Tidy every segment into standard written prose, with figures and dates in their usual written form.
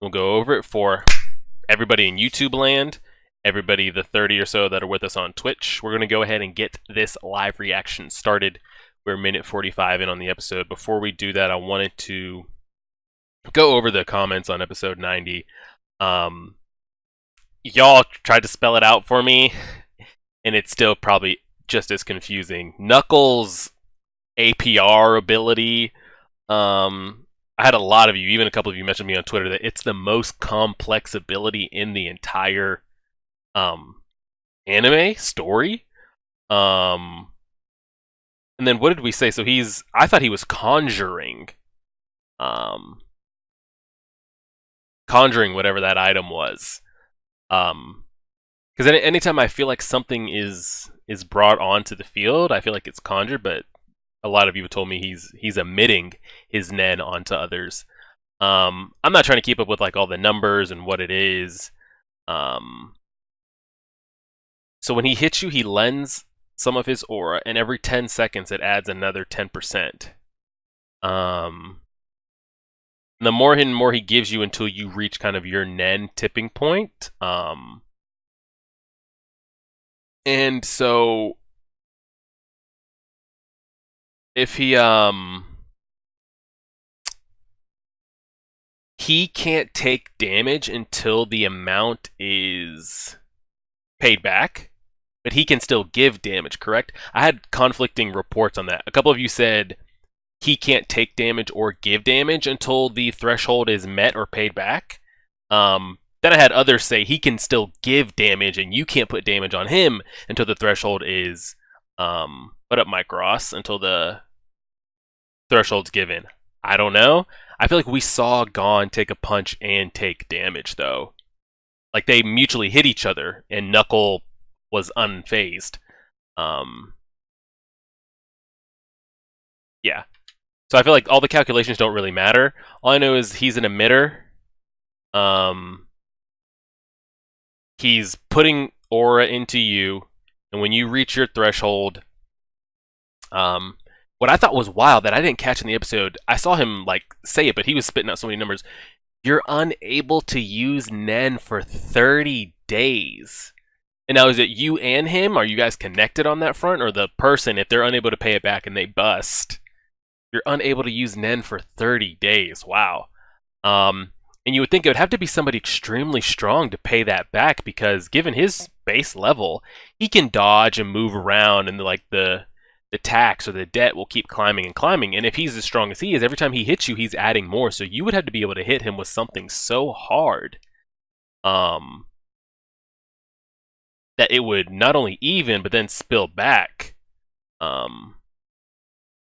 We'll go over it for everybody in YouTube land, everybody, the 30 or so that are with us on Twitch. We're going to go ahead and get this live reaction started. We're minute 45 in on the episode. Before we do that, I wanted to go over the comments on episode 90. Y'all tried to spell it out for me, and it's still probably just as confusing. Knuckles' APR ability. I had a lot of you, even a couple of you mentioned me on Twitter, that it's the most complex ability in the entire anime story. And then what did we say? So I thought he was conjuring. Conjuring whatever that item was. Because anytime I feel like something is brought onto the field, I feel like it's conjured, but a lot of you have told me he's emitting his Nen onto others. I'm not trying to keep up with like all the numbers and what it is. So when he hits you, he lends some of his aura, and every 10 seconds it adds another 10%. The more and more he gives you until you reach kind of your Nen tipping point. And so if he can't take damage until the amount is paid back, but he can still give damage, correct? I had conflicting reports on that. A couple of you said he can't take damage or give damage until the threshold is met or paid back. Then I had others say he can still give damage and you can't put damage on him until the threshold is what up, Mike Ross, until the threshold's given. I don't know. I feel like we saw Gon take a punch and take damage though. Like they mutually hit each other and Knuckle was unfazed. Yeah. So I feel like all the calculations don't really matter. All I know is he's an emitter. He's putting aura into you, and when you reach your threshold, what I thought was wild that I didn't catch in the episode, I saw him like say it, but he was spitting out so many numbers. You're unable to use Nen for 30 days. And now is it you and him? Are you guys connected on that front? Or the person, if they're unable to pay it back and they bust, you're unable to use Nen for 30 days. Wow. And you would think it would have to be somebody extremely strong to pay that back, because given his base level, he can dodge and move around, and like the tax or the debt will keep climbing and climbing. And if he's as strong as he is, every time he hits you, he's adding more. So you would have to be able to hit him with something so hard that it would not only even, but then spill back. Oh,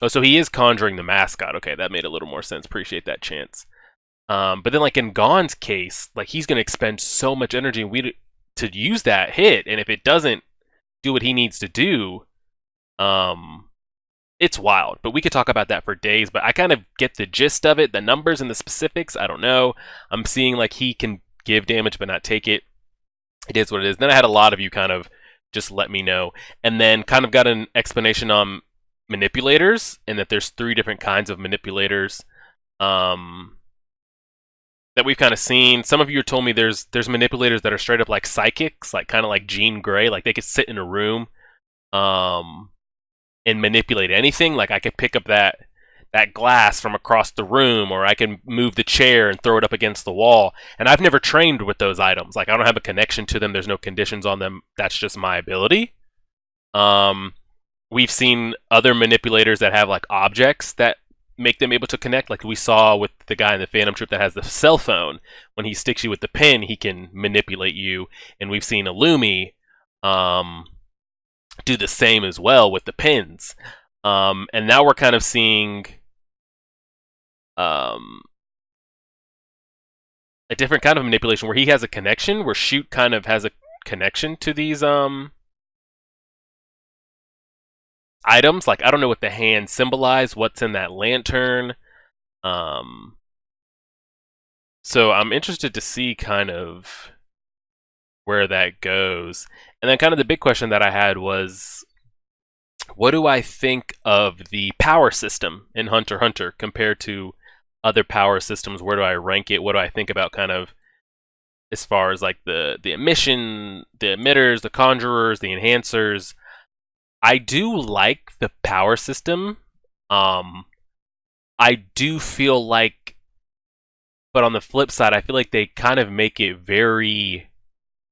so he is conjuring the mascot. Okay, that made a little more sense. Appreciate that, Chance. But then, like in Gon's case, like he's going to expend so much energy to use that hit, and if it doesn't do what he needs to do, it's wild. But we could talk about that for days. But I kind of get the gist of it. The numbers and the specifics, I don't know. I'm seeing like he can give damage but not take it. It is what it is. Then I had a lot of you kind of just let me know, and then kind of got an explanation on manipulators, and that there's 3 different kinds of manipulators. That we've kind of seen. Some of you told me there's manipulators that are straight up like psychics, like kind of like Jean Grey, like they could sit in a room and manipulate anything. Like I could pick up that glass from across the room, or I can move the chair and throw it up against the wall. And I've never trained with those items. Like I don't have a connection to them. There's no conditions on them. That's just my ability. We've seen other manipulators that have like objects that make them able to connect, like we saw with the guy in the Phantom Troop that has the cell phone. When he sticks you with the pin, he can manipulate you. And we've seen Illumi do the same as well with the pins. And now we're kind of seeing a different kind of manipulation where he has a connection, where Shoot kind of has a connection to these items. Like I don't know what the hand symbolize, what's in that lantern. So I'm interested to see kind of where that goes. And then kind of the big question that I had was, what do I think of the power system in Hunter x Hunter compared to other power systems, where do I rank it? What do I think about kind of as far as like the emission, the emitters, the conjurers, the enhancers? I do like the power system. Um, I do feel like, but on the flip side, I feel like they kind of make it very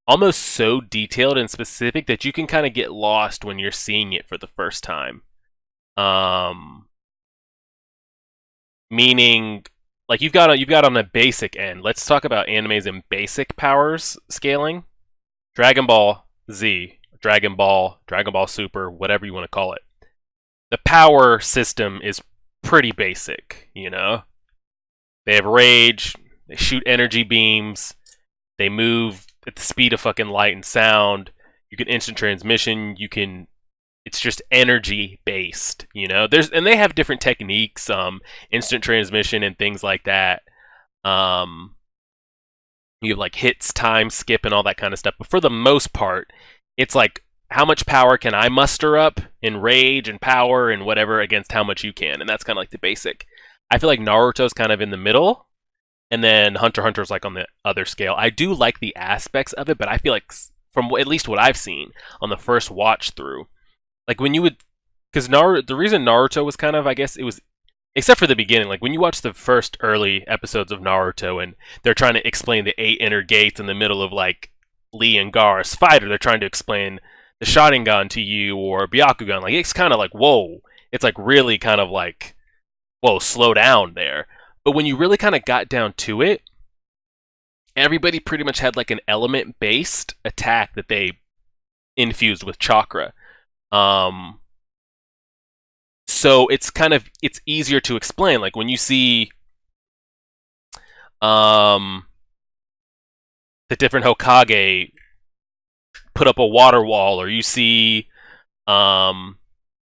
almost so detailed and specific that you can kind of get lost when you're seeing it for the first time. Um, Meaning, like you've got on the basic end. Let's talk about animes in basic powers scaling. Dragon Ball Z, Dragon Ball Super, whatever you want to call it. The power system is pretty basic, you know? They have rage, they shoot energy beams, they move at the speed of fucking light and sound. You can instant transmission, you can it's just energy based, you know? And they have different techniques, instant transmission and things like that. Um you have like hits, time, skip, and all that kind of stuff. But for the most part, it's like how much power can I muster up in rage and power and whatever against how much you can, and that's kind of like the basic. I feel like Naruto's kind of in the middle, and then Hunter x Hunter's like on the other scale. I do like the aspects of it, but I feel like from at least what I've seen on the first watch through, like when you would, because Naruto, the reason Naruto was kind of, I guess it was except for the beginning, like when you watch the first early episodes of Naruto and they're trying to explain the eight inner gates in the middle of like Lee and Gaara's fight, or they're trying to explain the Sharingan to you or Byakugan, like it's kind of like whoa, it's like really kind of like whoa, slow down there. But when you really kind of got down to it, everybody pretty much had like an element based attack that they infused with chakra. Um, so it's easier to explain. Like when you see um the different Hokage put up a water wall, or you see um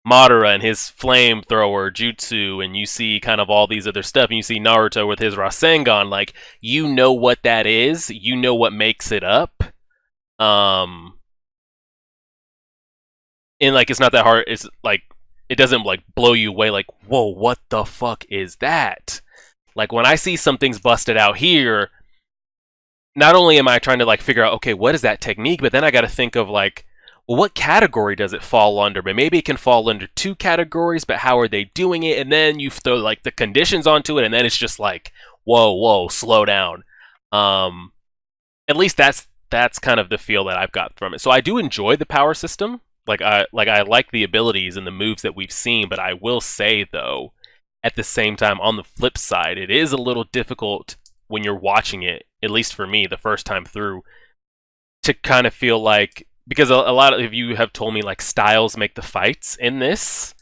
Madara and his flamethrower jutsu, and you see kind of all these other stuff, and you see Naruto with his Rasengan, like you know what that is, you know what makes it up. Um and like it's not that hard, it's like it doesn't like blow you away like, whoa, what the fuck is that? Like when I see something's busted out here, not only am I trying to like figure out, okay, what is that technique, but then I got to think of like, well, what category does it fall under? But maybe it can fall under two categories, but how are they doing it? And then you throw like the conditions onto it, and then it's just like, whoa, slow down. Um, at least that's kind of the feel that I've got from it. So I do enjoy the power system. I like the abilities and the moves that we've seen, but I will say though, at the same time, on the flip side, it is a little difficult when you're watching it, at least for me, the first time through, to kind of feel like, because a lot of you have told me like styles make the fights in this.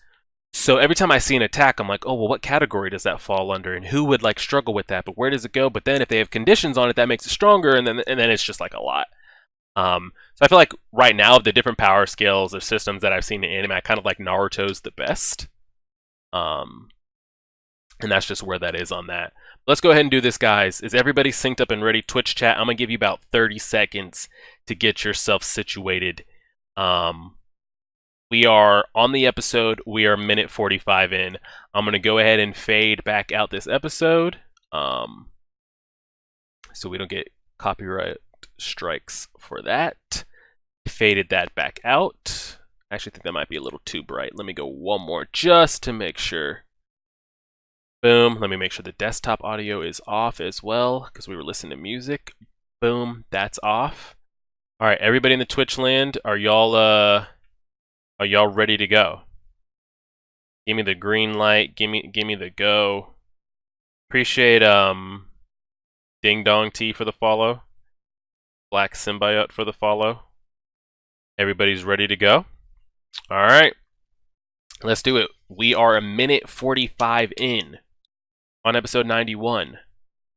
So every time I see an attack, I'm like, oh well, what category does that fall under, and who would like struggle with that? But where does it go? But then if they have conditions on it, that makes it stronger, and then it's just like a lot. So I feel like right now of the different power scales or systems that I've seen in anime, I kind of like Naruto's the best. Um, and that's just where that is on that. Let's go ahead and do this, guys. Is everybody synced up and ready? Twitch chat, I'm going to give you about 30 seconds to get yourself situated. We are on the episode. We are minute 45 in. I'm going to go ahead and fade back out this episode so we don't get copyright strikes for that. Faded that back out. I actually think that might be a little too bright. Let me go one more just to make sure. Boom. Let me make sure the desktop audio is off as well because we were listening to music. Boom. That's off. All right, everybody in the Twitch land, are y'all ready to go? Give me the green light. Give me the go. Appreciate Ding Dong T for the follow. Black Symbiote for the follow. Everybody's ready to go? All right. Let's do it. We are a minute 45 in on episode 91.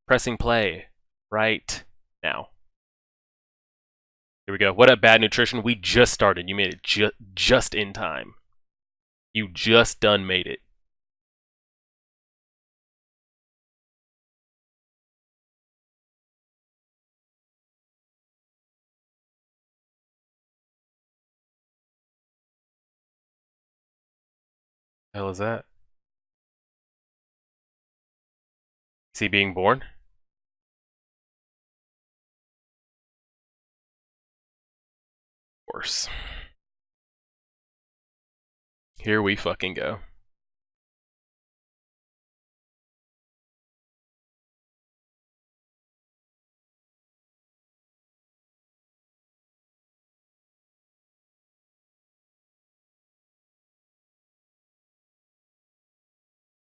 Pressing play right now. Here we go. What up, Bad Nutrition? We just started. You made it just in time. You just done made it. The hell is that? Is he being born? Of course. Here we fucking go.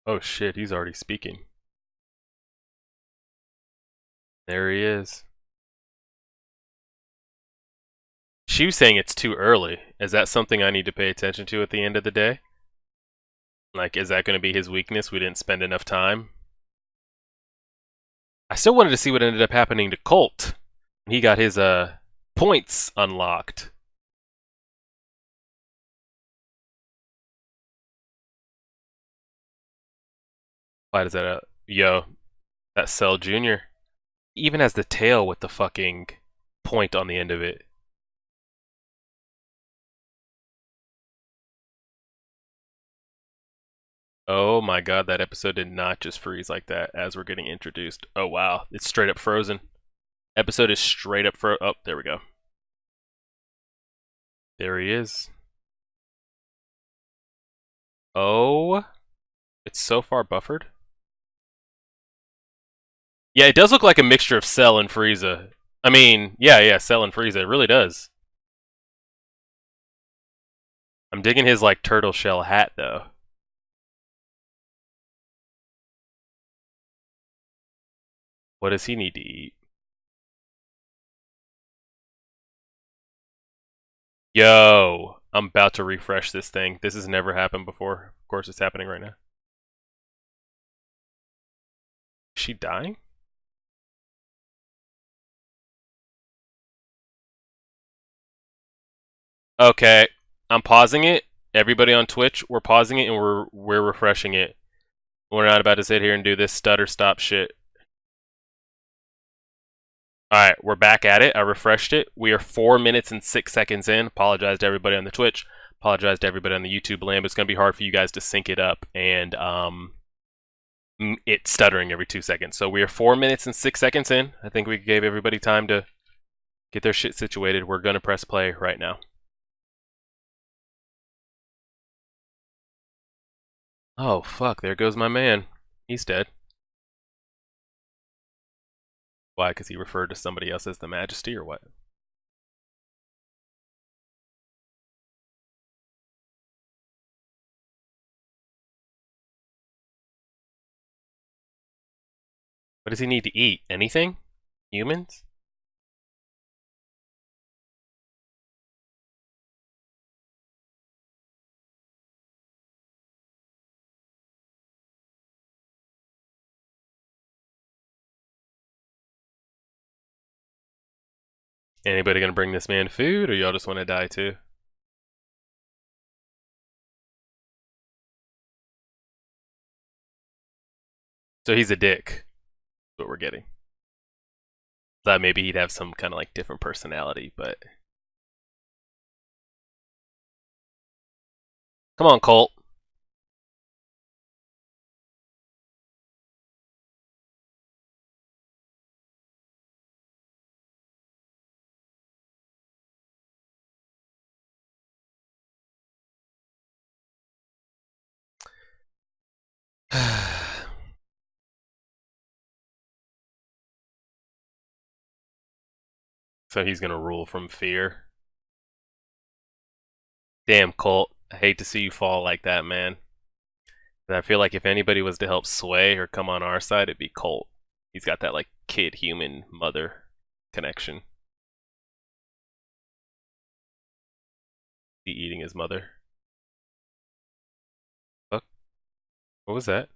Oh shit, he's already speaking. There he is. She was saying it's too early. Is that something I need to pay attention to at the end of the day? Like, is that going to be his weakness? We didn't spend enough time? I still wanted to see what ended up happening to Colt. He got his points unlocked. Why does that yo, that Cell Jr. even has the tail with the fucking point on the end of it. Oh my god, that episode did not just freeze like that as we're getting introduced. Oh wow, it's straight up frozen. Episode is straight up oh, there we go. There he is. Oh, it's so far buffered. Yeah, it does look like a mixture of Cell and Frieza. I mean, yeah, Cell and Frieza. It really does. I'm digging his like turtle shell hat though. What does he need to eat? Yo, I'm about to refresh this thing. This has never happened before. Of course, it's happening right now. Is she dying? Okay, I'm pausing it. Everybody on Twitch, we're pausing it and we're refreshing it. We're not about to sit here and do this stutter stop shit. Alright, we're back at it. I refreshed it. We are 4 minutes and 6 seconds in. Apologize to everybody on the Twitch. Apologize to everybody on the YouTube land, but it's going to be hard for you guys to sync it up and it's stuttering every 2 seconds. So we are 4 minutes and 6 seconds in. I think we gave everybody time to get their shit situated. We're going to press play right now. Oh, fuck. There goes my man. He's dead. Why? Because he referred to somebody else as the Majesty or what? What does he need to eat? Anything? Humans? Anybody gonna bring this man food, or y'all just want to die too? So he's a dick. That's what we're getting. Thought maybe he'd have some kind of like different personality, but come on, Colt. So he's gonna rule from fear. Damn, Colt. I hate to see you fall like that, man. But I feel like if anybody was to help sway or come on our side, it'd be Colt. He's got that like kid human mother connection. He eating his mother. Fuck. What was that?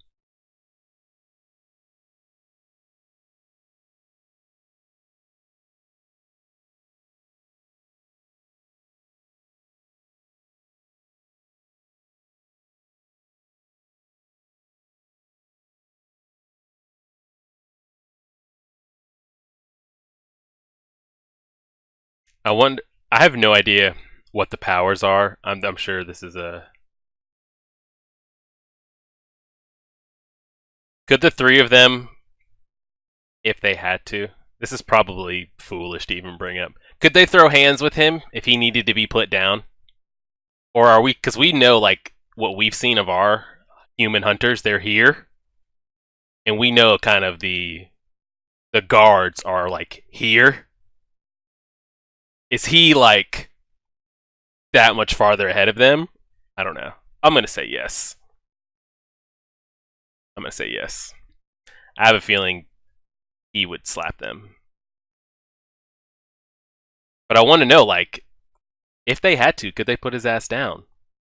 I wonder. I have no idea what the powers are. I'm sure this is a. Could the three of them If they had to. This is probably foolish to even bring up. Could they throw hands with him if he needed to be put down? Or are we, because we know, like, what we've seen of our human hunters, they're here. And we know kind of the guards are, like, here. Is he, like, that much farther ahead of them? I don't know. I'm going to say yes. I'm going to say yes. I have a feeling he would slap them. But I want to know, like, if they had to, could they put his ass down?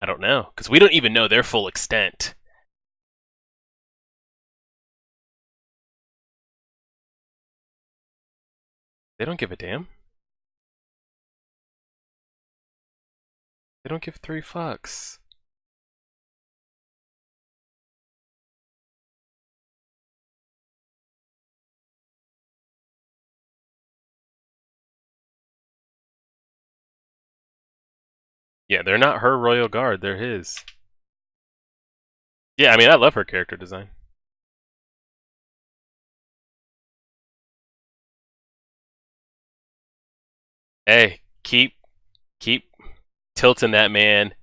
I don't know, because we don't even know their full extent. They don't give a damn. They don't give 3 fucks. Yeah, they're not her royal guard, they're his. Yeah, I mean, I love her character design. Hey, keep tilting that man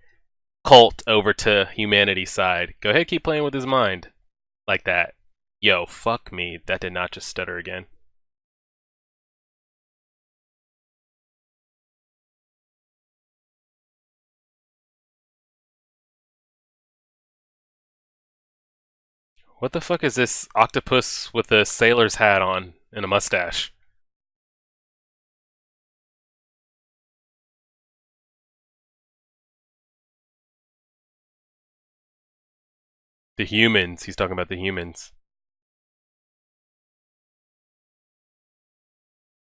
cult over to humanity's side. Go ahead, keep playing with his mind. Like that. Yo, fuck me. That did not just stutter again. What the fuck is this octopus with a sailor's hat on and a mustache? The humans. He's talking about the humans.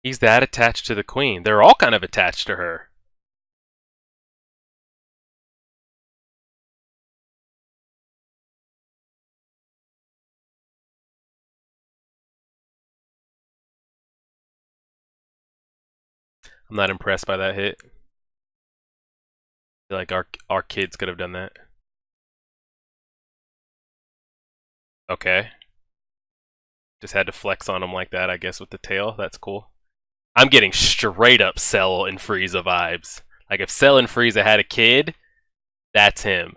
He's that attached to the queen. They're all kind of attached to her. I'm not impressed by that hit. I feel like our kids could have done that. Okay. Just had to flex on him like that, I guess, with the tail. That's cool. I'm getting straight up Cell and Frieza vibes. Like, if Cell and Frieza had a kid, that's him.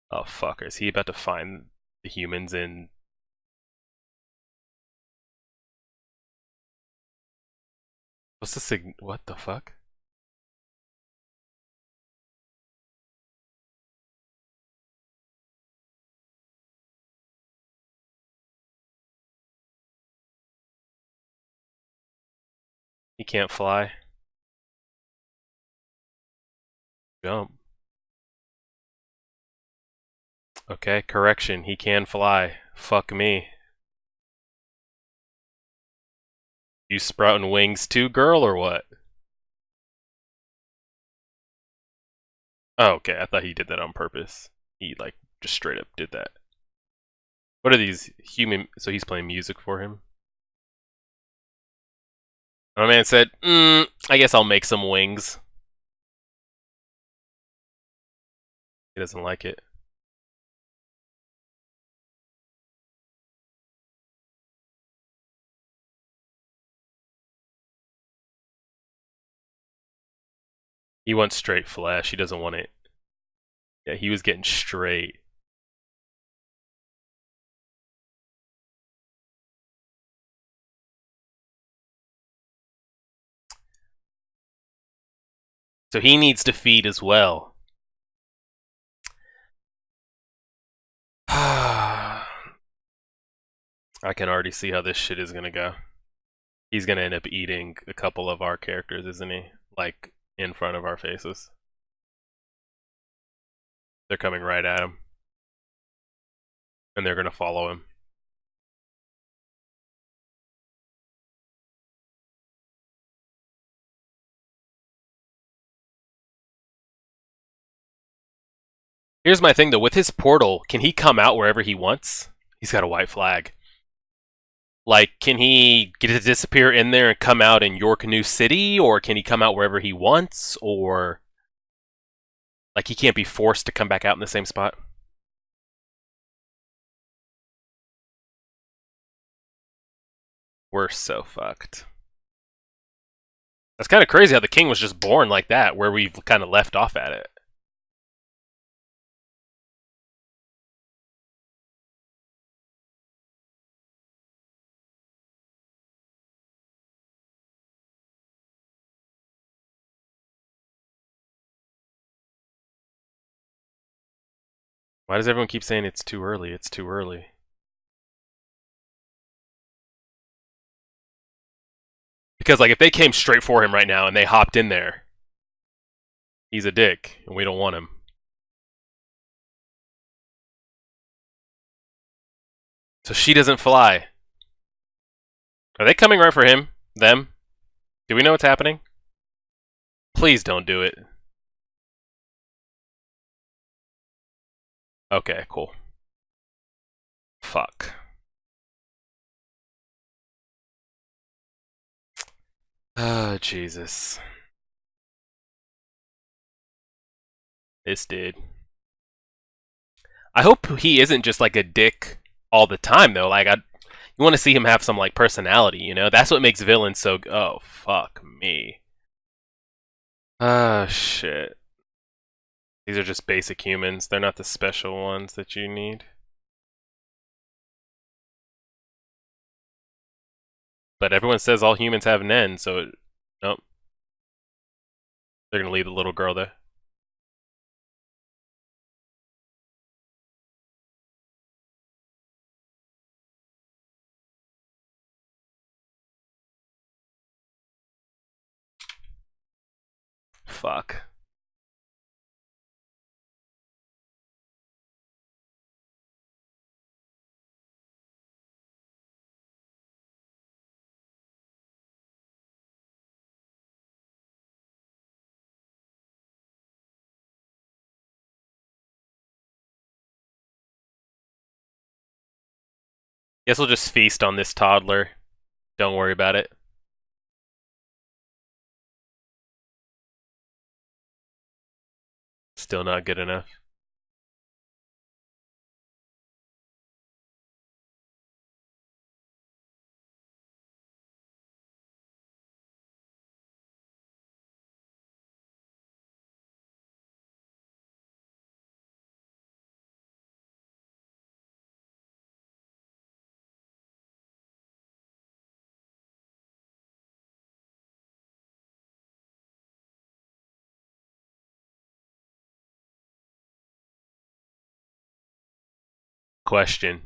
Oh, fuck. Is he about to find the humans in... What's the sig... What the fuck? He can't fly. Jump. Okay, correction. He can fly. Fuck me. You sprouting wings too, girl, or what? Oh, okay. I thought he did that on purpose. He, like, just straight up did that. What are these human... So he's playing music for him? My man said, I guess I'll make some wings. He doesn't like it. He wants straight flesh. He doesn't want it. Yeah, he was getting straight. So he needs to feed as well. I can already see how this shit is gonna go. He's gonna end up eating a couple of our characters, isn't he? Like, in front of our faces. They're coming right at him. And they're gonna follow him. Here's my thing though, with his portal, can he come out wherever he wants? He's got a white flag. Like, can he get to disappear in there and come out in York New City? Or can he come out wherever he wants? Or, like, he can't be forced to come back out in the same spot? We're so fucked. That's kind of crazy how the king was just born like that, where we've kind of left off at it. Why does everyone keep saying it's too early? It's too early. Because like if they came straight for him right now and they hopped in there, he's a dick and we don't want him. So she doesn't fly. Are they coming right for him? Them? Do we know what's happening? Please don't do it. Okay, cool. Fuck. Oh, Jesus. This dude. I hope he isn't just like a dick all the time though. Like you want to see him have some like personality, you know? That's what makes villains so oh, fuck me. Oh, shit. These are just basic humans. They're not the special ones that you need. But everyone says all humans have Nen, so nope. They're gonna leave the little girl there. Fuck. Guess we'll just feast on this toddler. Don't worry about it. Still not good enough. Question.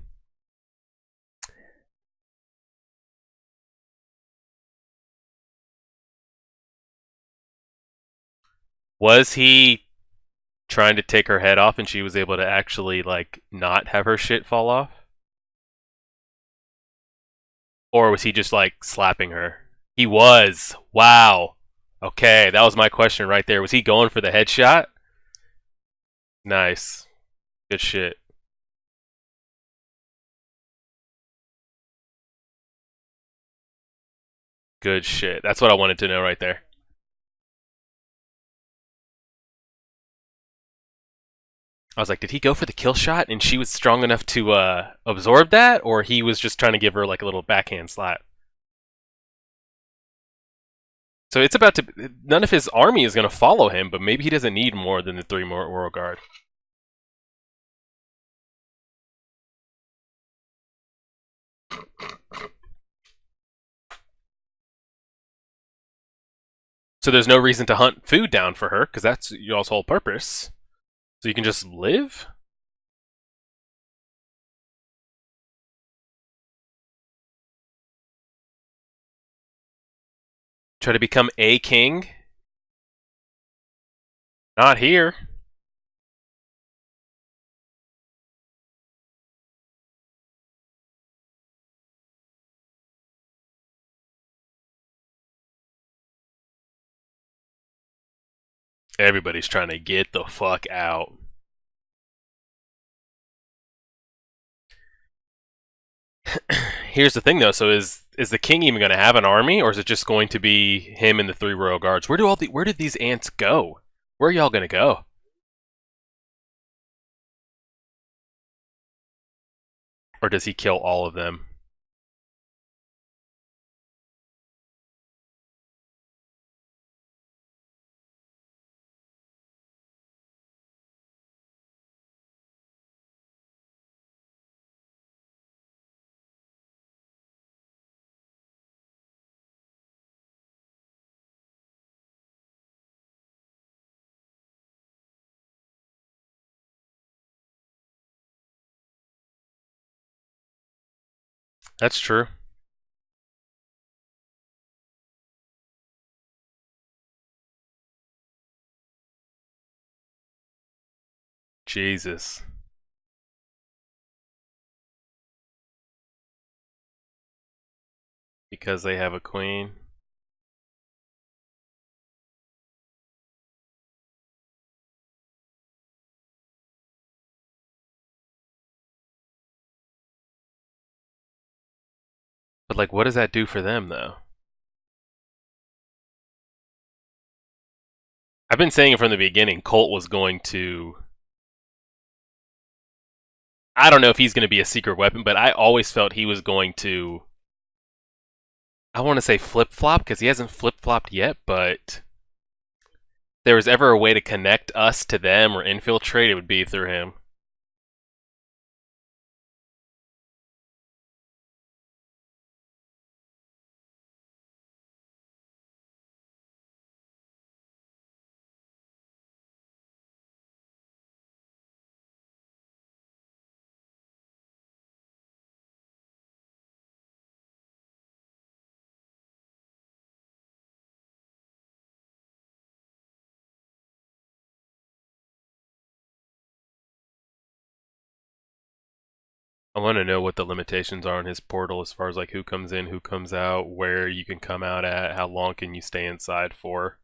Was he trying to take her head off and she was able to actually like not have her shit fall off? Or was he just like slapping her? He was. Wow. Okay, that was my question right there. Was he going for the headshot? Nice. Good shit. Good shit. That's what I wanted to know right there. I was like, did he go for the kill shot and she was strong enough to absorb that? Or he was just trying to give her like a little backhand slap? So it's about to. None of his army is going to follow him, but maybe he doesn't need more than the 3 more Royal Guard. So there's no reason to hunt food down for her, because that's y'all's whole purpose. So you can just live? Try to become a king? Not here. Everybody's trying to get the fuck out. Here's the thing though, so is the king even going to have an army, or is it just going to be him and the 3 royal guards? Where did these ants go? Where are y'all going to go? Or does he kill all of them? That's true. Jesus. Because they have a queen. But like, what does that do for them, though? I've been saying it from the beginning. Colt was going to. I don't know if he's going to be a secret weapon, but I always felt he was going to. I want to say flip flop because he hasn't flip flopped yet, but if there was ever a way to connect us to them or infiltrate, it would be through him. I want to know what the limitations are on his portal as far as like who comes in, who comes out, where you can come out at, how long can you stay inside for,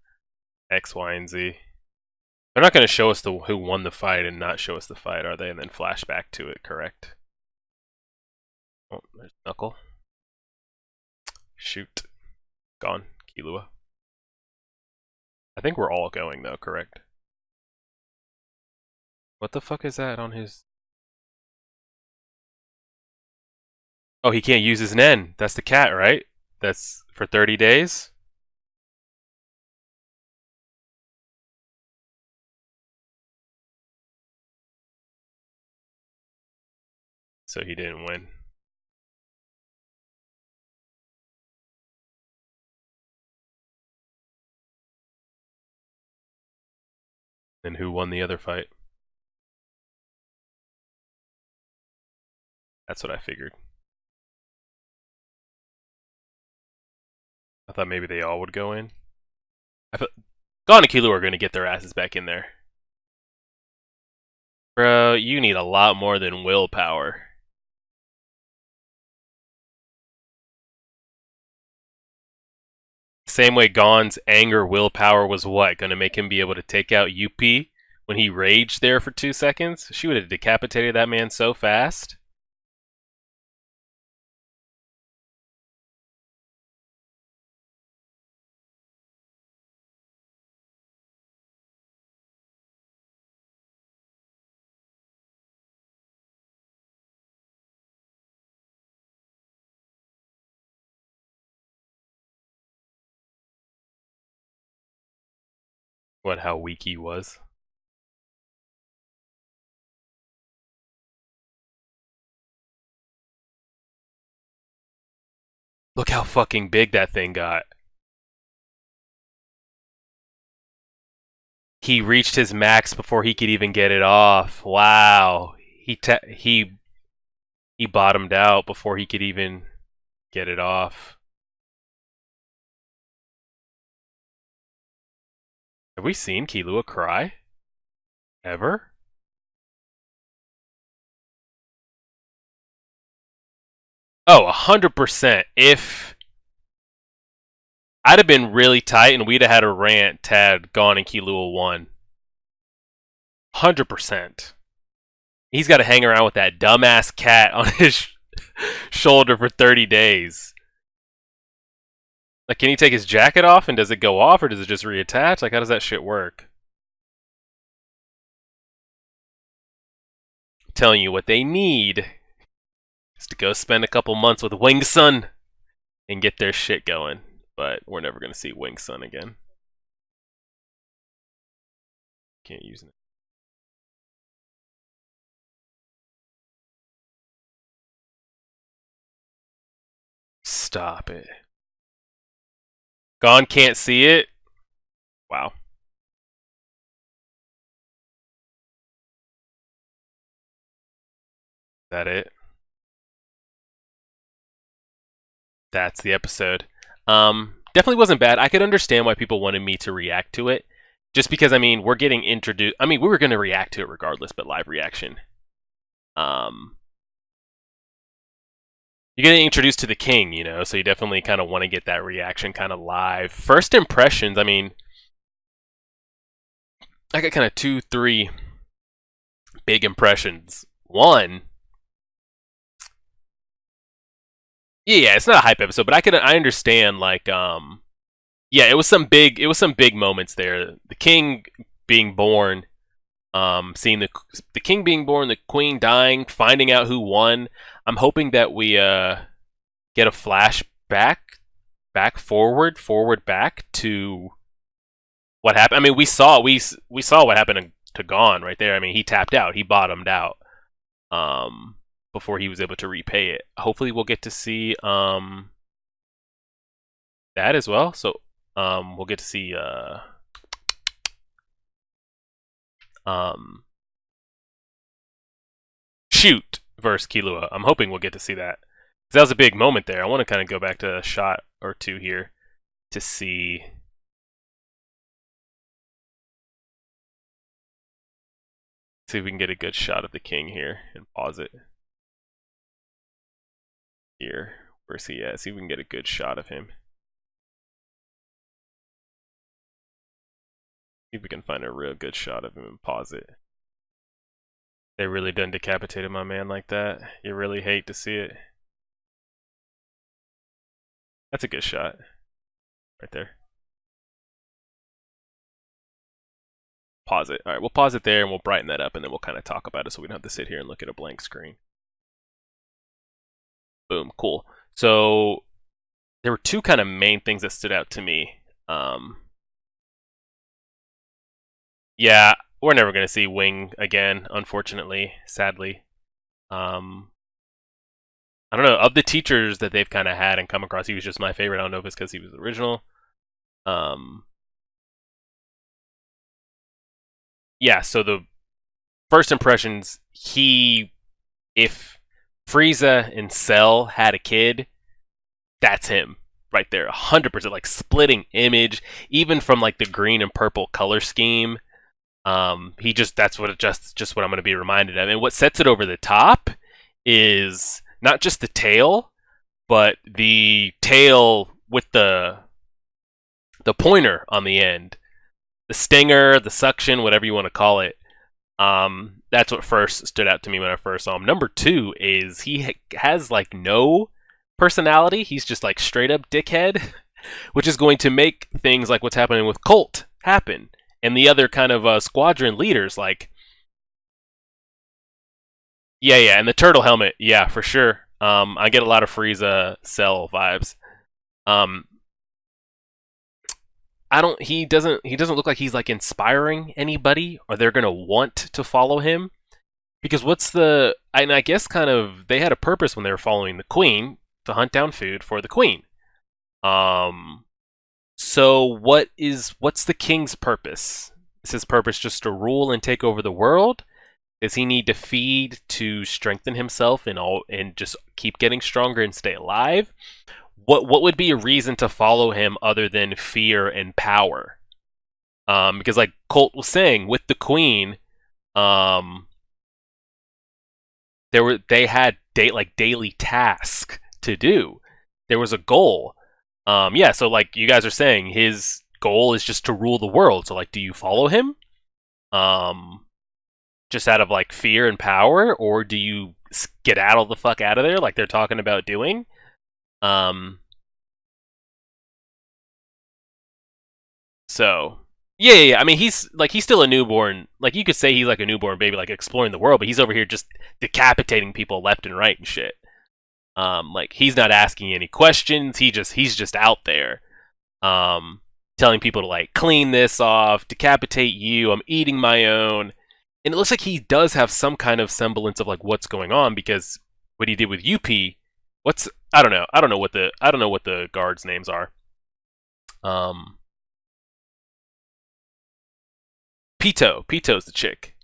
X, Y, and Z. They're not going to show us who won the fight and not show us the fight, are they? And then flash back to it, correct? Oh, there's Knuckle. Shoot. Gone. Killua. I think we're all going though, correct? What the fuck is that on his... Oh, he can't use his Nen. That's the cat, right? That's for 30 days? So he didn't win. And who won the other fight? That's what I figured. I thought maybe they all would go in. I thought Gon and Killua are going to get their asses back in there. Bro, you need a lot more than willpower. Same way Gon's anger willpower was what? Going to make him be able to take out Yuppie when he raged there for 2 seconds? She would have decapitated that man so fast. What, how weak he was. Look how fucking big that thing got. He reached his max before he could even get it off. Wow. He bottomed out before he could even get it off. Have we seen Killua cry? Ever? Oh, 100%. If I'd have been really tight and we'd have had a rant, Tad, Gon, and Killua won. 100%. He's got to hang around with that dumbass cat on his shoulder for 30 days. Like, can he take his jacket off and does it go off or does it just reattach? Like, how does that shit work? I'm telling you what they need is to go spend a couple months with Wing Sun and get their shit going. But we're never going to see Wing Sun again. Can't use it. Stop it. Gon can't see it? Wow. Is that it? That's the episode. Definitely wasn't bad. I could understand why people wanted me to react to it, just because I mean we're getting introduced. I mean we were going to react to it regardless, but live reaction. Um, you're getting introduced to the king, you know, so you definitely kind of want to get that reaction kind of live. First impressions. I mean, I got kind of 2, 3 big impressions. One, yeah, it's not a hype episode, but I understand like yeah, it was some big moments there. The king being born, seeing the king being born, the queen dying, finding out who won. I'm hoping that we get a flashback forward back to what happened. I mean, we saw what happened to Gon right there. I mean, he tapped out, he bottomed out before he was able to repay it. Hopefully we'll get to see that as well. So we'll get to see um Shoot versus Killua. I'm hoping we'll get to see that. That was a big moment there. I want to kind of go back to a shot or two here to see. See if we can get a good shot of the king here and pause it. Here. Where's he at? See if we can get a good shot of him. See if we can find a real good shot of him and pause it. They really done decapitated my man like that. You really hate to see it. That's a good shot. Right there. Pause it. Alright, we'll pause it there and we'll brighten that up and then we'll kind of talk about it so we don't have to sit here and look at a blank screen. Boom, cool. So there were two kind of main things that stood out to me. Yeah, we're never going to see Wing again, unfortunately, sadly. I don't know, of the teachers that they've kind of had and come across, he was just my favorite. I don't know if it's because he was original. Yeah, so the first impressions, if Frieza and Cell had a kid, that's him right there, 100%. Like splitting image, even from like the green and purple color scheme. That's what just what I'm going to be reminded of. And what sets it over the top is not just the tail, but the tail with the pointer on the end, the stinger, the suction, whatever you want to call it. That's what first stood out to me when I first saw him. Number two is he has like no personality. He's just like straight up dickhead, which is going to make things like what's happening with Colt happen. And the other kind of squadron leaders, like, yeah, and the turtle helmet, yeah, for sure. I get a lot of Frieza Cell vibes. He doesn't look like he's like inspiring anybody, or they're gonna want to follow him. Because and I guess kind of they had a purpose when they were following the queen to hunt down food for the queen. So what's the king's purpose? Is his purpose just to rule and take over the world? Does he need to feed to strengthen himself and just keep getting stronger and stay alive? What would be a reason to follow him other than fear and power? Because like Colt was saying, with the queen, they had daily tasks to do. There was a goal. Yeah, so like you guys are saying, his goal is just to rule the world. So like, do you follow him? Just out of like fear and power, or do you skedaddle the fuck out of there like they're talking about doing? So yeah. I mean, he's still a newborn. Like you could say he's like a newborn baby, like exploring the world, but he's over here just decapitating people left and right and shit. Like he's not asking any questions. He's just out there, telling people to like clean this off, decapitate you. I'm eating my own, and it looks like he does have some kind of semblance of like what's going on because what he did with UP. I don't know. I don't know what the guards' names are. Pito's the chick.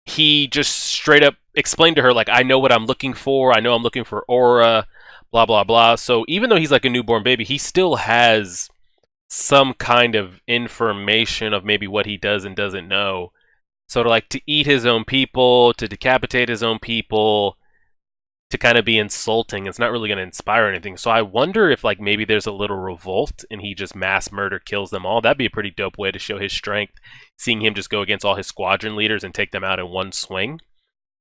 he just straight up explained to her, like, I know what I'm looking for. I know I'm looking for Aura, blah, blah, blah. So even though he's like a newborn baby, he still has some kind of information of maybe what he does and doesn't know. So to like to eat his own people, to decapitate his own people, to kind of be insulting, it's not really going to inspire anything. So I wonder if like maybe there's a little revolt and he just mass murder kills them all. That'd be a pretty dope way to show his strength, seeing him just go against all his squadron leaders and take them out in one swing.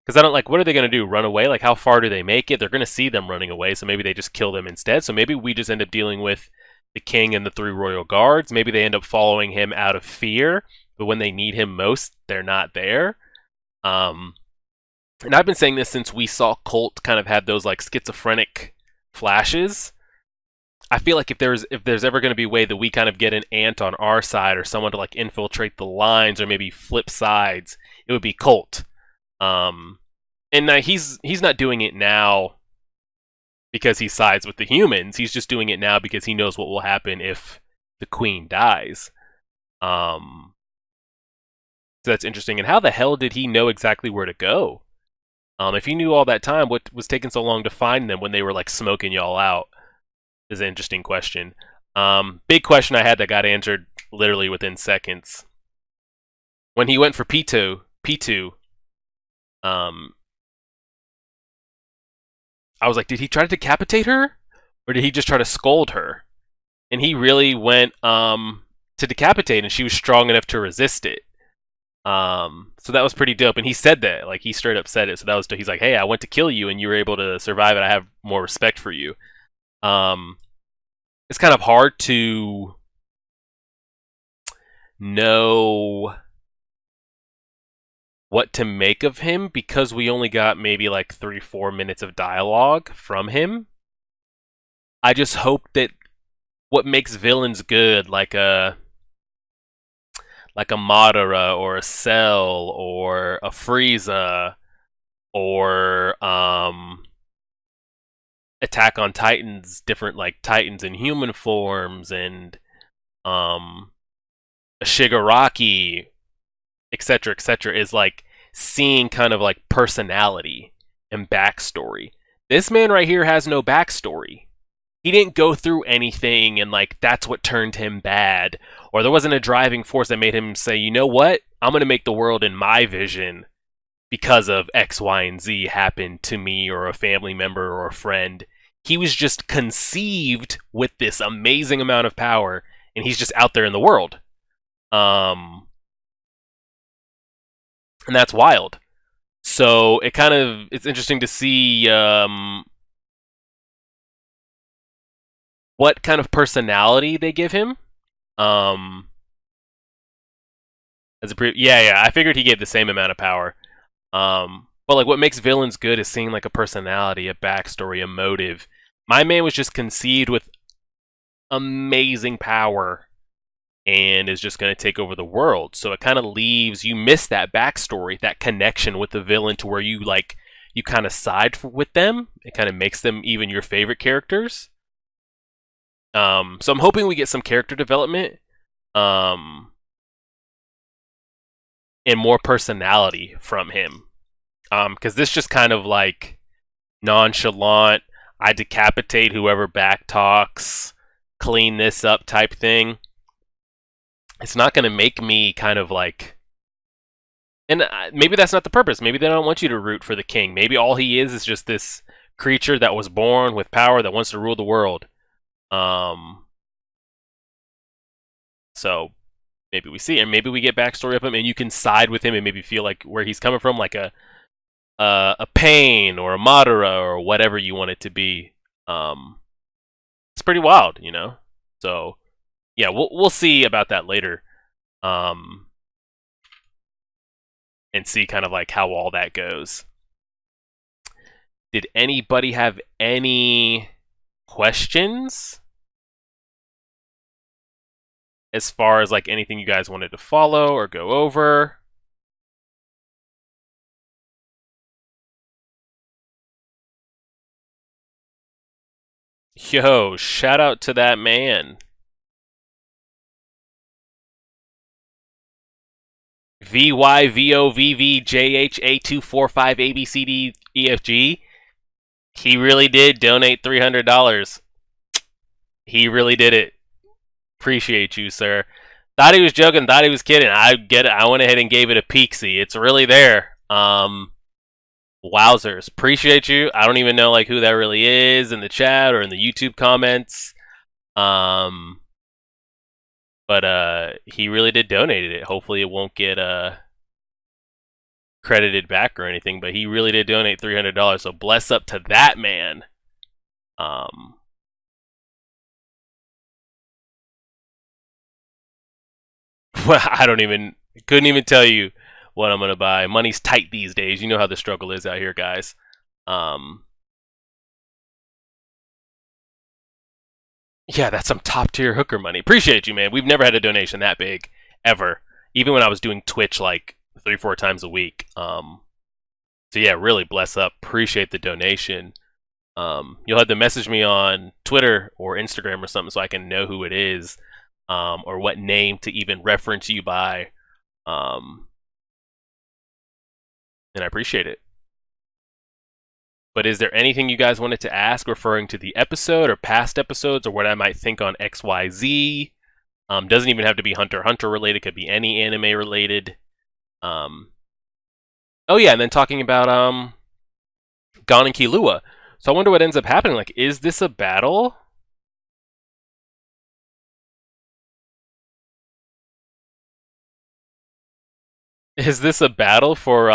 Because I don't like, what are they going to do? Run away? Like, how far do they make it? They're going to see them running away, so maybe they just kill them instead. So maybe we just end up dealing with the king and the 3 royal guards. Maybe they end up following him out of fear, but when they need him most, they're not there. And I've been saying this since we saw Colt kind of had those like schizophrenic flashes. I feel like if there's ever going to be a way that we kind of get an ant on our side or someone to like infiltrate the lines or maybe flip sides, it would be Colt. And he's not doing it now because he sides with the humans. He's just doing it now because he knows what will happen if the queen dies. So that's interesting. And how the hell did he know exactly where to go? If he knew all that time, what was taking so long to find them when they were like smoking y'all out? Is an interesting question. Big question I had that got answered literally within seconds. When he went for P2, I was like, did he try to decapitate her? Or did he just try to scold her? And he really went to decapitate, and she was strong enough to resist it. So that was pretty dope. And he said that, like he straight up said it. So that was, he's like, hey, I went to kill you and you were able to survive it. I have more respect for you. It's kind of hard to know what to make of him because we only got maybe like 3-4 minutes of dialogue from him. I just hope that what makes villains good, like a Madara or a Cell or a Frieza or Attack on Titans, different like Titans in human forms, and a Shigaraki, etc., is like seeing kind of like personality and backstory. This man right here has no backstory. He didn't go through anything and like that's what turned him bad, or there wasn't a driving force that made him say, you know what, I'm going to make the world in my vision because of X, Y, and Z happened to me or a family member or a friend. He was just conceived with this amazing amount of power, and he's just out there in the world. And that's wild. So it's interesting to see what kind of personality they give him. Yeah, I figured he gave the same amount of power. But like what makes villains good is seeing like a personality, a backstory, a motive. My man was just conceived with amazing power and is just going to take over the world. So it kind of leaves you miss that backstory, that connection with the villain to where you kind of side with them. It kind of makes them even your favorite characters. So I'm hoping we get some character development. And more personality from him. Because this just kind of like nonchalant, I decapitate whoever back talks, clean this up type thing. It's not going to make me kind of like, and maybe that's not the purpose. Maybe they don't want you to root for the king. Maybe all he is just this creature that was born with power that wants to rule the world. So maybe we see, and maybe we get backstory of him, and you can side with him and maybe feel like where he's coming from, like a Pain or a Madara or whatever you want it to be. It's pretty wild, you know. So yeah, we'll see about that later, and see kind of like how all that goes. Did anybody have any questions as far as like anything you guys wanted to follow or go over? Yo, shout out to that man. VYVOVVJH8245ABCDEFG. He really did donate $300. He really did it. Appreciate you, sir. Thought he was joking, thought he was kidding. I get it. I went ahead and gave it a peek-see. It's really there. Wowzers. Appreciate you. I don't even know like who that really is in the chat or in the YouTube comments. But he really did donate it. Hopefully it won't get credited back or anything, but he really did donate $300. So bless up to that man. Well, couldn't even tell you what I'm gonna buy. Money's tight these days. You know how the struggle is out here, guys. Yeah, that's some top tier hooker money. Appreciate you, man. We've never had a donation that big ever, even when I was doing Twitch like 3-4 times a week. So yeah, really bless up. Appreciate the donation. You'll have to message me on Twitter or Instagram or something so I can know who it is, or what name to even reference you by. And I appreciate it. But is there anything you guys wanted to ask referring to the episode or past episodes or what I might think on XYZ? Doesn't even have to be Hunter x Hunter related. Could be any anime related. Oh yeah, and then talking about Gon and Killua. So I wonder what ends up happening. Like, is this a battle? Is this a battle for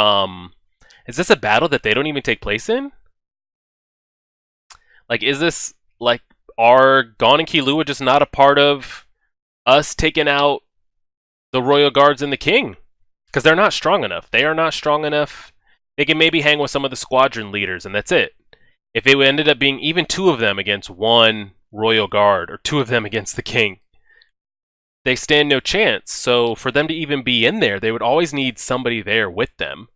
Is this a battle that they don't even take place in? Like, is this like, are Gon and Killua just not a part of us taking out the Royal Guards and the King? Because they're not strong enough. They are not strong enough. They can maybe hang with some of the squadron leaders, and that's it. If it ended up being even 2 of them against 1 Royal Guard, or 2 of them against the King, they stand no chance. So for them to even be in there, they would always need somebody there with them,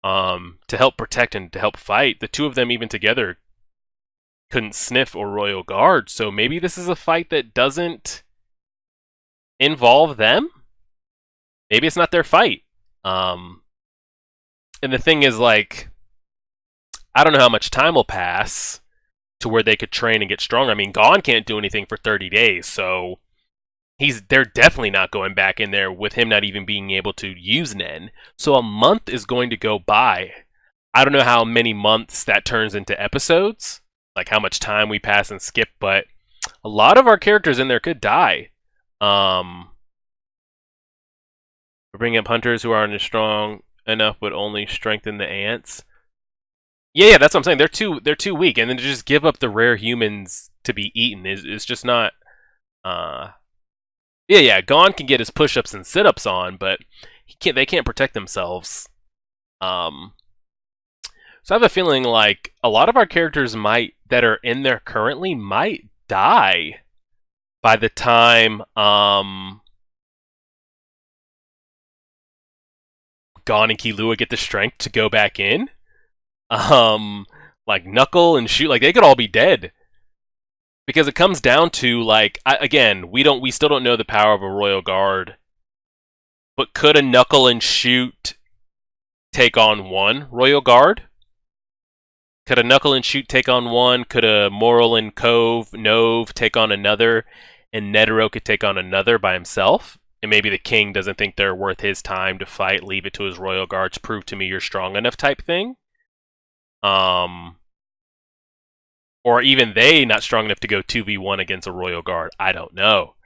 to help protect and to help fight. The 2 of them even together couldn't sniff a Royal Guard. So maybe this is a fight that doesn't involve them. Maybe it's not their fight. And the thing is, like, I don't know how much time will pass to where they could train and get stronger. I mean, Gon can't do anything for 30 days, so they're definitely not going back in there with him not even being able to use Nen. So a month is going to go by. I don't know how many months that turns into episodes, like how much time we pass and skip, but a lot of our characters in there could die. We're bringing up hunters who aren't as strong enough would only strengthen the ants. Yeah, that's what I'm saying. They're too weak, and then to just give up the rare humans to be eaten is just not. Yeah. Gon can get his push-ups and sit-ups on, but they can't protect themselves. So I have a feeling like a lot of our characters that are in there currently might die by the time Gon and Killua get the strength to go back in. Like Knuckle and Shoot, like they could all be dead. Because it comes down to, like, we still don't know the power of a Royal Guard. But could a Knuckle and Shoot take on 1 Royal Guard? Could a Knuckle and Shoot take on 1? Could a Moral and Nove take on another? And Netero could take on another by himself? And maybe the King doesn't think they're worth his time to fight, leave it to his Royal Guards, prove to me you're strong enough type thing? Or even they not strong enough to go 2v1 against a Royal Guard. I don't know.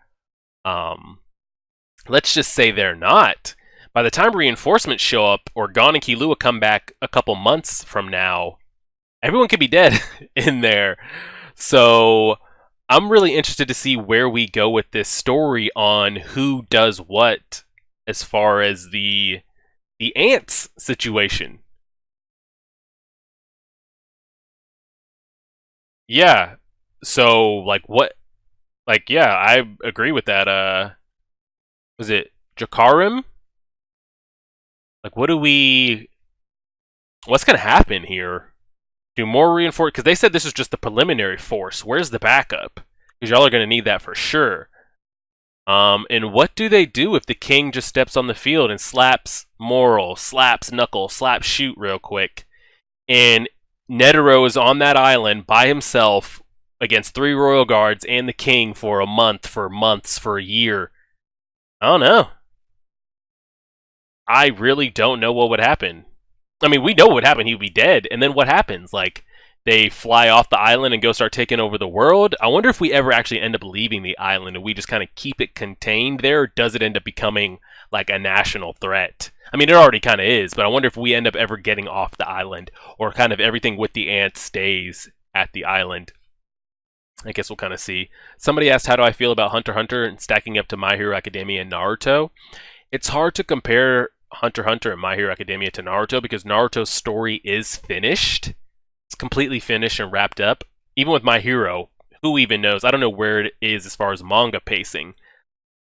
Let's just say they're not. By the time reinforcements show up, or Gon and Killua come back a couple months from now, everyone could be dead in there. So I'm really interested to see where we go with this story on who does what as far as the ants situation. Yeah. So, like, what? Like, yeah, I agree with that. Was it Jakarim? Like, what's gonna happen here? Do more reinforce? Because they said this is just the preliminary force. Where's the backup? Because y'all are gonna need that for sure. And what do they do if the king just steps on the field and slaps Moral, slaps Knuckle, slaps Shoot real quick, and Netero is on that island by himself against 3 royal guards and the king for a month, for months, for a year? I don't know. I really don't know what would happen. I mean, we know what would happen. He would be dead. And then what happens? Like, they fly off the island and go start taking over the world. I wonder if we ever actually end up leaving the island and we just kind of keep it contained there, or does it end up becoming like a national threat? I mean, it already kind of is, but I wonder if we end up ever getting off the island, or kind of everything with the ants stays at the island. I guess we'll kind of see. Somebody asked, how do I feel about Hunter x Hunter and stacking up to My Hero Academia and Naruto? It's hard to compare Hunter x Hunter and My Hero Academia to Naruto because Naruto's story is finished. It's completely finished and wrapped up. Even with My Hero, who even knows? I don't know where it is as far as manga pacing.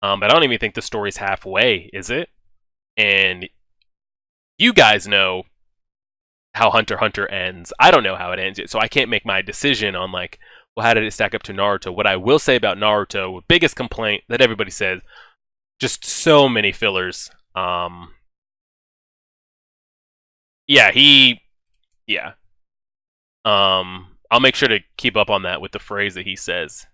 But I don't even think the story's halfway, is it? And you guys know how Hunter x Hunter ends. I don't know how it ends yet, so I can't make my decision on like, well, how did it stack up to Naruto? What I will say about Naruto, biggest complaint that everybody says, just so many fillers. Yeah. I'll make sure to keep up on that with the phrase that he says.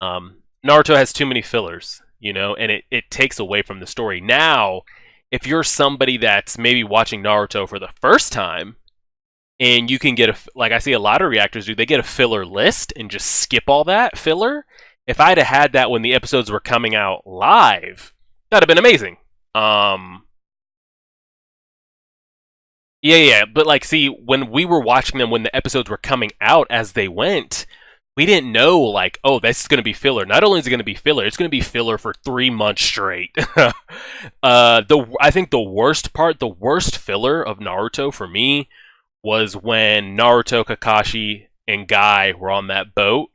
Naruto has too many fillers, you know, and it takes away from the story. Now, if you're somebody that's maybe watching Naruto for the first time, and you can get like I see a lot of reactors do, they get a filler list and just skip all that filler. If I'd have had that when the episodes were coming out live, that'd have been amazing. Yeah, but like, see, when we were watching them when the episodes were coming out as they went, we didn't know like, oh, this is going to be filler. Not only is it going to be filler, it's going to be filler for 3 months straight. I think the worst part, the worst filler of Naruto for me was when Naruto, Kakashi, and Guy were on that boat,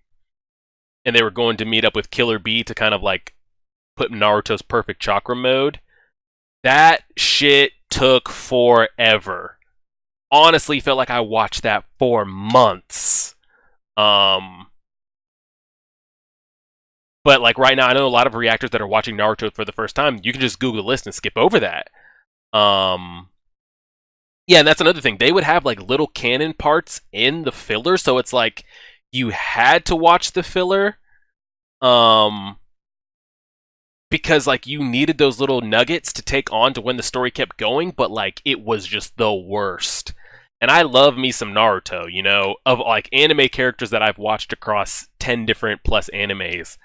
and they were going to meet up with Killer Bee to kind of like put Naruto's perfect chakra mode. That shit took forever. Honestly, felt like I watched that for months. But like right now, I know a lot of reactors that are watching Naruto for the first time. You can just Google the list and skip over that. Yeah, and that's another thing. They would have like little canon parts in the filler, so it's like you had to watch the filler. Because like you needed those little nuggets to take on to when the story kept going, but like it was just the worst. And I love me some Naruto, you know, of like anime characters that I've watched across 10 different plus animes.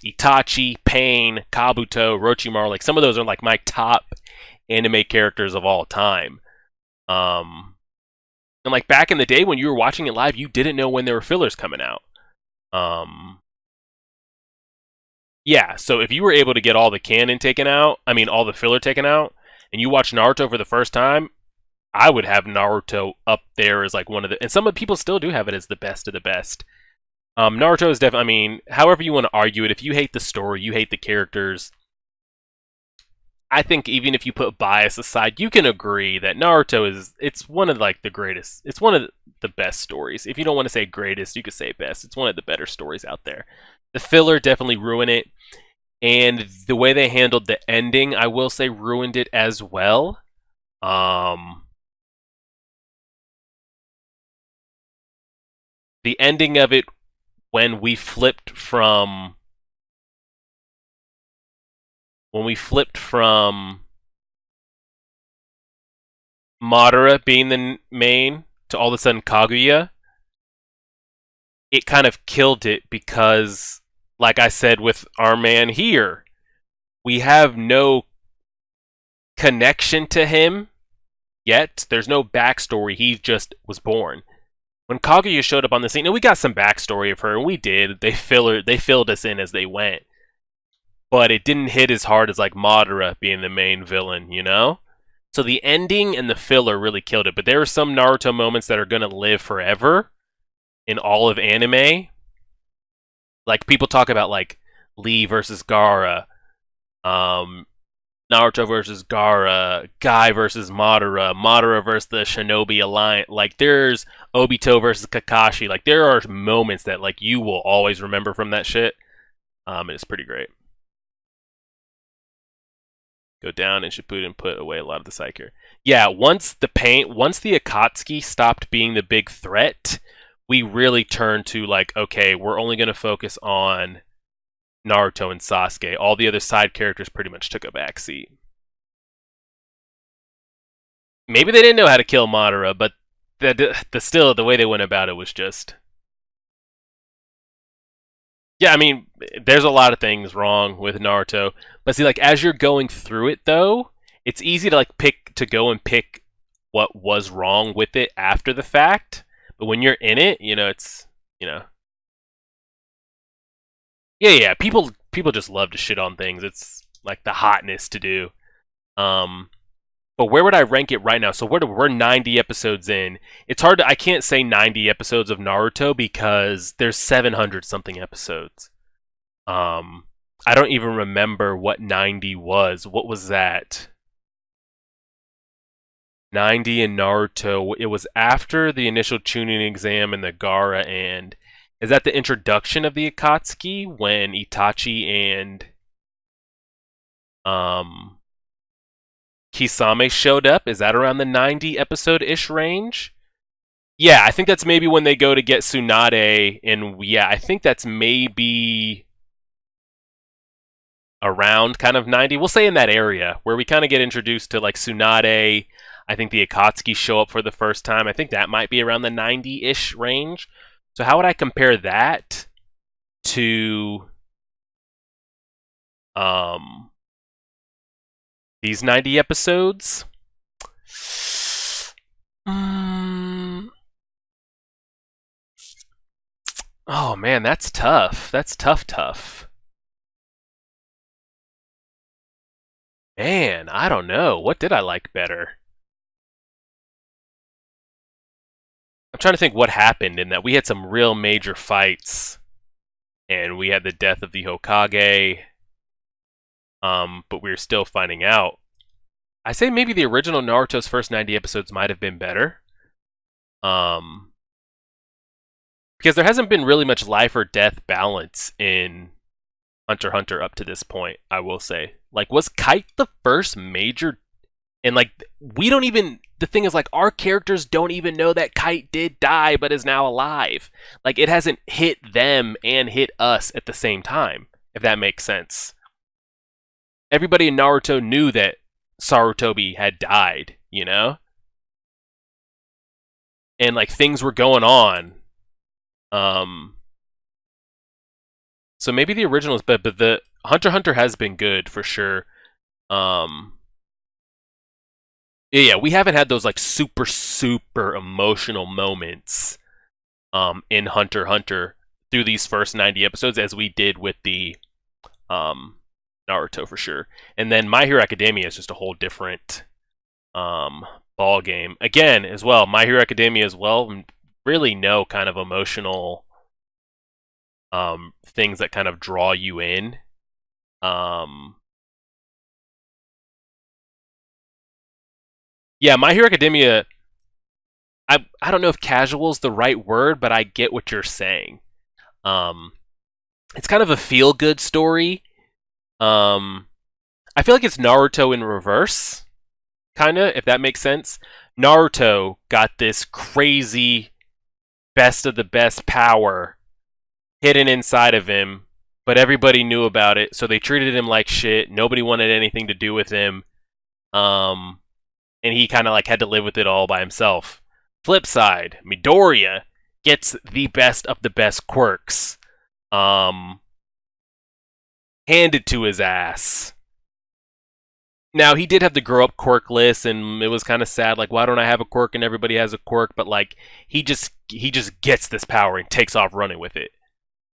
Itachi, Pain, Kabuto, Orochimaru, like some of those are like my top anime characters of all time. And like back in the day when you were watching it live, you didn't know when there were fillers coming out. Yeah, so if you were able to get all the canon taken out, I mean all the filler taken out, and you watch Naruto for the first time, I would have Naruto up there as like one of the, and some of the people still do have it as the best of the best. Naruto is definitely, I mean, however you want to argue it, if you hate the story, you hate the characters, I think even if you put bias aside, you can agree that Naruto is, it's one of like the greatest, it's one of the best stories. If you don't want to say greatest, you could say best. It's one of the better stories out there. The filler definitely ruined it, and the way they handled the ending, I will say, ruined it as well. The ending of it when we flipped from Madara being the main to all of a sudden Kaguya, it kind of killed it because, like I said with our man here, we have no connection to him yet. There's no backstory. He just was born. When Kaguya showed up on the scene, and we got some backstory of her, and we did. They filled us in as they went. But it didn't hit as hard as like Madara being the main villain, you know? So the ending and the filler really killed it. But there are some Naruto moments that are going to live forever in all of anime. Like people talk about like Lee versus Gaara, Naruto versus Gaara, Guy versus Madara, Madara versus the Shinobi Alliance. Like there's Obito versus Kakashi. Like there are moments that like you will always remember from that shit. And it's pretty great. go down, and Shippuden put away a lot of the side characters. Yeah, once the Akatsuki stopped being the big threat, we really turned to like, okay, we're only going to focus on Naruto and Sasuke. All the other side characters pretty much took a backseat. Maybe they didn't know how to kill Madara, but still the way they went about it was just. Yeah, I mean, there's a lot of things wrong with Naruto, but see, like as you're going through it, though, it's easy to like go and pick what was wrong with it after the fact. But when you're in it, it's yeah. People just love to shit on things. It's like the hotness to do. But where would I rank it right now? So we're 90 episodes in. It's hard to, I can't say 90 episodes of Naruto because there's 700 something episodes. I don't even remember what 90 was. What was that? 90 in Naruto. It was after the initial Chunin exam and the Gaara, and is that the introduction of the Akatsuki when Itachi and Kisame showed up? Is that around the 90 episode-ish range? Yeah, I think that's maybe when they go to get Tsunade, and yeah, I think that's maybe around kind of 90. We'll say in that area where we kind of get introduced to like Tsunade. I think the Akatsuki show up for the first time. I think that might be around the 90-ish range. So how would I compare that to these 90 episodes? Oh man, that's tough. That's tough. Man, I don't know. What did I like better? I'm trying to think what happened in that. We had some real major fights, and we had the death of the Hokage, but we were still finding out. I say maybe the original Naruto's first 90 episodes might have been better. Because there hasn't been really much life or death balance in Hunter x Hunter up to this point, I will say. Like, was Kite the first major? And, like, we don't even... The thing is, like, our characters don't even know that Kite did die but is now alive. Like, it hasn't hit them and hit us at the same time, if that makes sense. Everybody in Naruto knew that Sarutobi had died, you know? And, like, things were going on. So maybe the original is better, but the Hunter x Hunter has been good for sure. Yeah, we haven't had those like super emotional moments in Hunter x Hunter through these first 90 episodes as we did with the Naruto for sure. And then My Hero Academia is just a whole different ball game. Again, as well, My Hero Academia as well, really no kind of emotional things that kind of draw you in. Yeah, My Hero Academia, I don't know if casual is the right word, but I get what you're saying. It's kind of a feel-good story. I feel like it's Naruto in reverse, kind of, if that makes sense. Naruto got this crazy best of the best power hidden inside of him, but everybody knew about it, so they treated him like shit. Nobody wanted anything to do with him. And he kind of like had to live with it all by himself. Flip side, Midoriya gets the best of the best quirks handed to his ass. Now, he did have to grow up quirkless, and it was kind of sad. Like, why don't I have a quirk and everybody has a quirk? But like, he just gets this power and takes off running with it.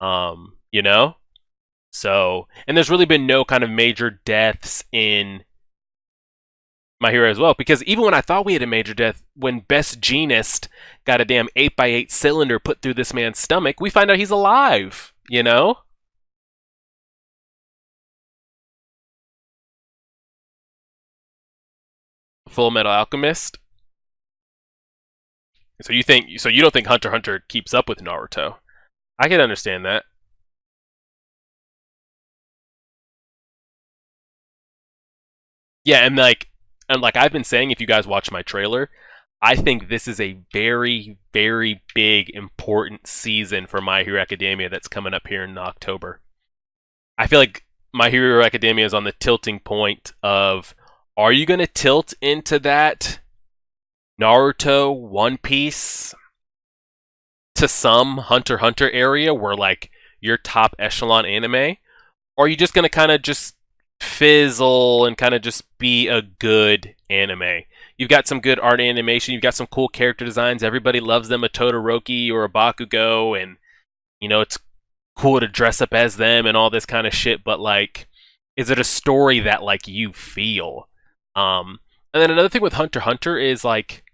You know? So, and there's really been no kind of major deaths in My Hero as well, because even when I thought we had a major death, when Best Jeanist got a damn 8x8 cylinder put through this man's stomach, we find out he's alive, you know? Full Metal Alchemist. So you don't think Hunter x Hunter keeps up with Naruto? I can understand that. Yeah, and like I've been saying, if you guys watch my trailer, I think this is a very, very big, important season for My Hero Academia that's coming up here in October. I feel like My Hero Academia is on the tilting point of, are you going to tilt into that Naruto, One Piece, to some Hunter x Hunter area where like your top echelon anime? Or are you just going to kind of just fizzle and kind of just be a good anime? You've got some good art animation, you've got some cool character designs, everybody loves them, a Todoroki or a Bakugo, and it's cool to dress up as them and all this kind of shit, but like, is it a story that like you feel? And then another thing with Hunter x Hunter is like,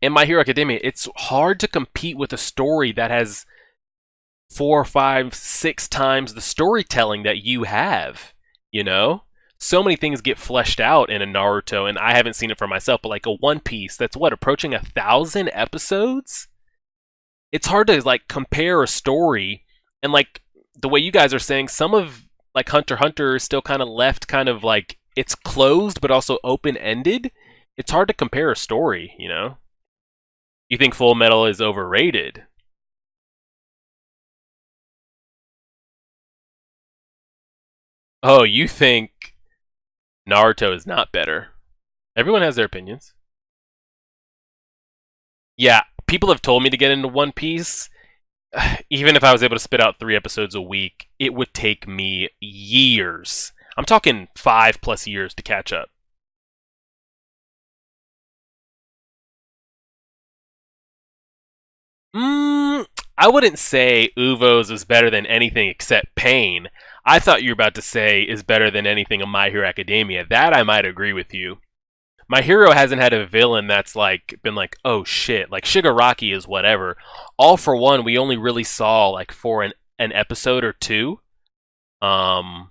in My Hero Academia, it's hard to compete with a story that has 4, 5, 6 times the storytelling that you have. You know, so many things get fleshed out in a Naruto, and I haven't seen it for myself. But like a One Piece, that's what, approaching 1,000 episodes. It's hard to like compare a story, and like the way you guys are saying, some of like Hunter x Hunter is still kind of left, kind of like it's closed but also open ended. It's hard to compare a story. You think Full Metal is overrated? Oh, you think Naruto is not better? Everyone has their opinions. Yeah, people have told me to get into One Piece. Even if I was able to spit out 3 episodes a week, it would take me years. I'm talking 5+ years to catch up. Mm, I wouldn't say Uvo's is better than anything except Pain. I thought you were about to say is better than anything in My Hero Academia. That I might agree with you. My Hero hasn't had a villain that's like been like, oh shit. Like Shigaraki is whatever. All for One, we only really saw like for an episode or two. Um,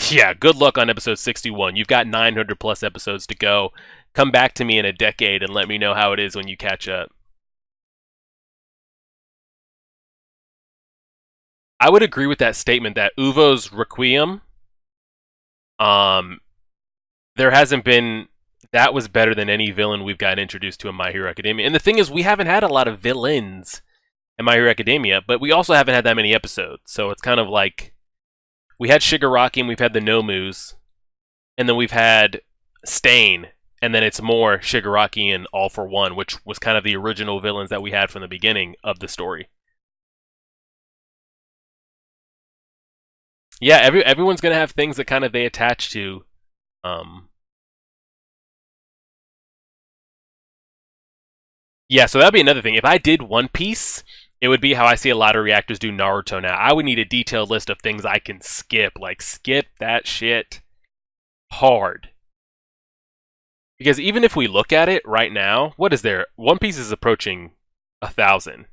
yeah, good luck on episode 61. You've got 900 plus episodes to go. Come back to me in a decade and let me know how it is when you catch up. I would agree with that statement that Uvo's Requiem, um, there hasn't been, that was better than any villain we've gotten introduced to in My Hero Academia. And the thing is, we haven't had a lot of villains in My Hero Academia, but we also haven't had that many episodes. So it's kind of like we had Shigaraki and we've had the Nomus, and then we've had Stain, and then it's more Shigaraki and All for One, which was kind of the original villains that we had from the beginning of the story. Yeah, everyone's gonna have things that kind of they attach to. Um, yeah, so that'd be another thing. If I did One Piece, it would be how I see a lot of reactors do Naruto now. I would need a detailed list of things I can skip, like skip that shit hard. Because even if we look at it right now, what is there? One Piece is approaching 1,000.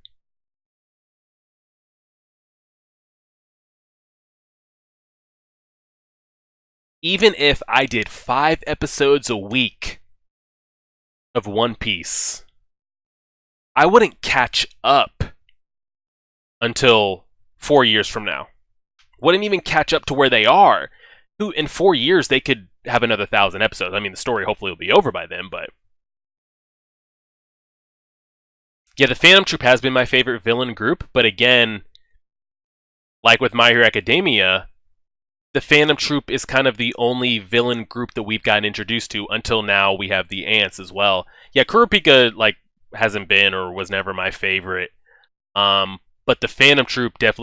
Even if I did 5 episodes a week of One Piece, I wouldn't catch up until 4 years from now. Wouldn't even catch up to where they are. Who in 4 years they could have another 1,000 episodes. I mean, the story hopefully will be over by then, but yeah, the Phantom Troop has been my favorite villain group. But again, like with My Hero Academia, the Phantom Troop is kind of the only villain group that we've gotten introduced to until now. We have the ants as well. Yeah, Kurapika like hasn't been or was never my favorite. But the Phantom Troop has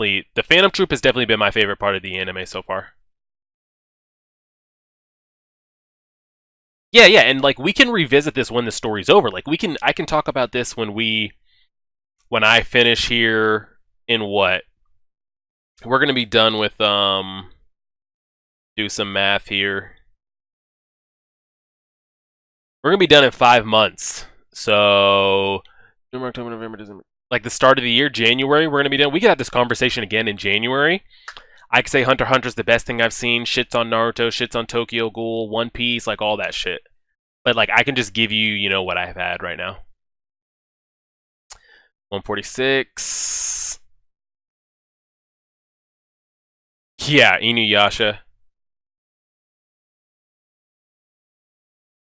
definitely been my favorite part of the anime so far. Yeah, yeah, and like we can revisit this when the story's over. Like I can talk about this when I finish here in what? We're gonna be done with do some math here. We're gonna be done in 5 months. So October, November, December. Like the start of the year, January, we're gonna be done. We could have this conversation again in January. I could say Hunter x Hunter's the best thing I've seen. Shits on Naruto, shits on Tokyo Ghoul, One Piece, like all that shit. But like I can just give you, what I've had right now. 146. Yeah, Inuyasha.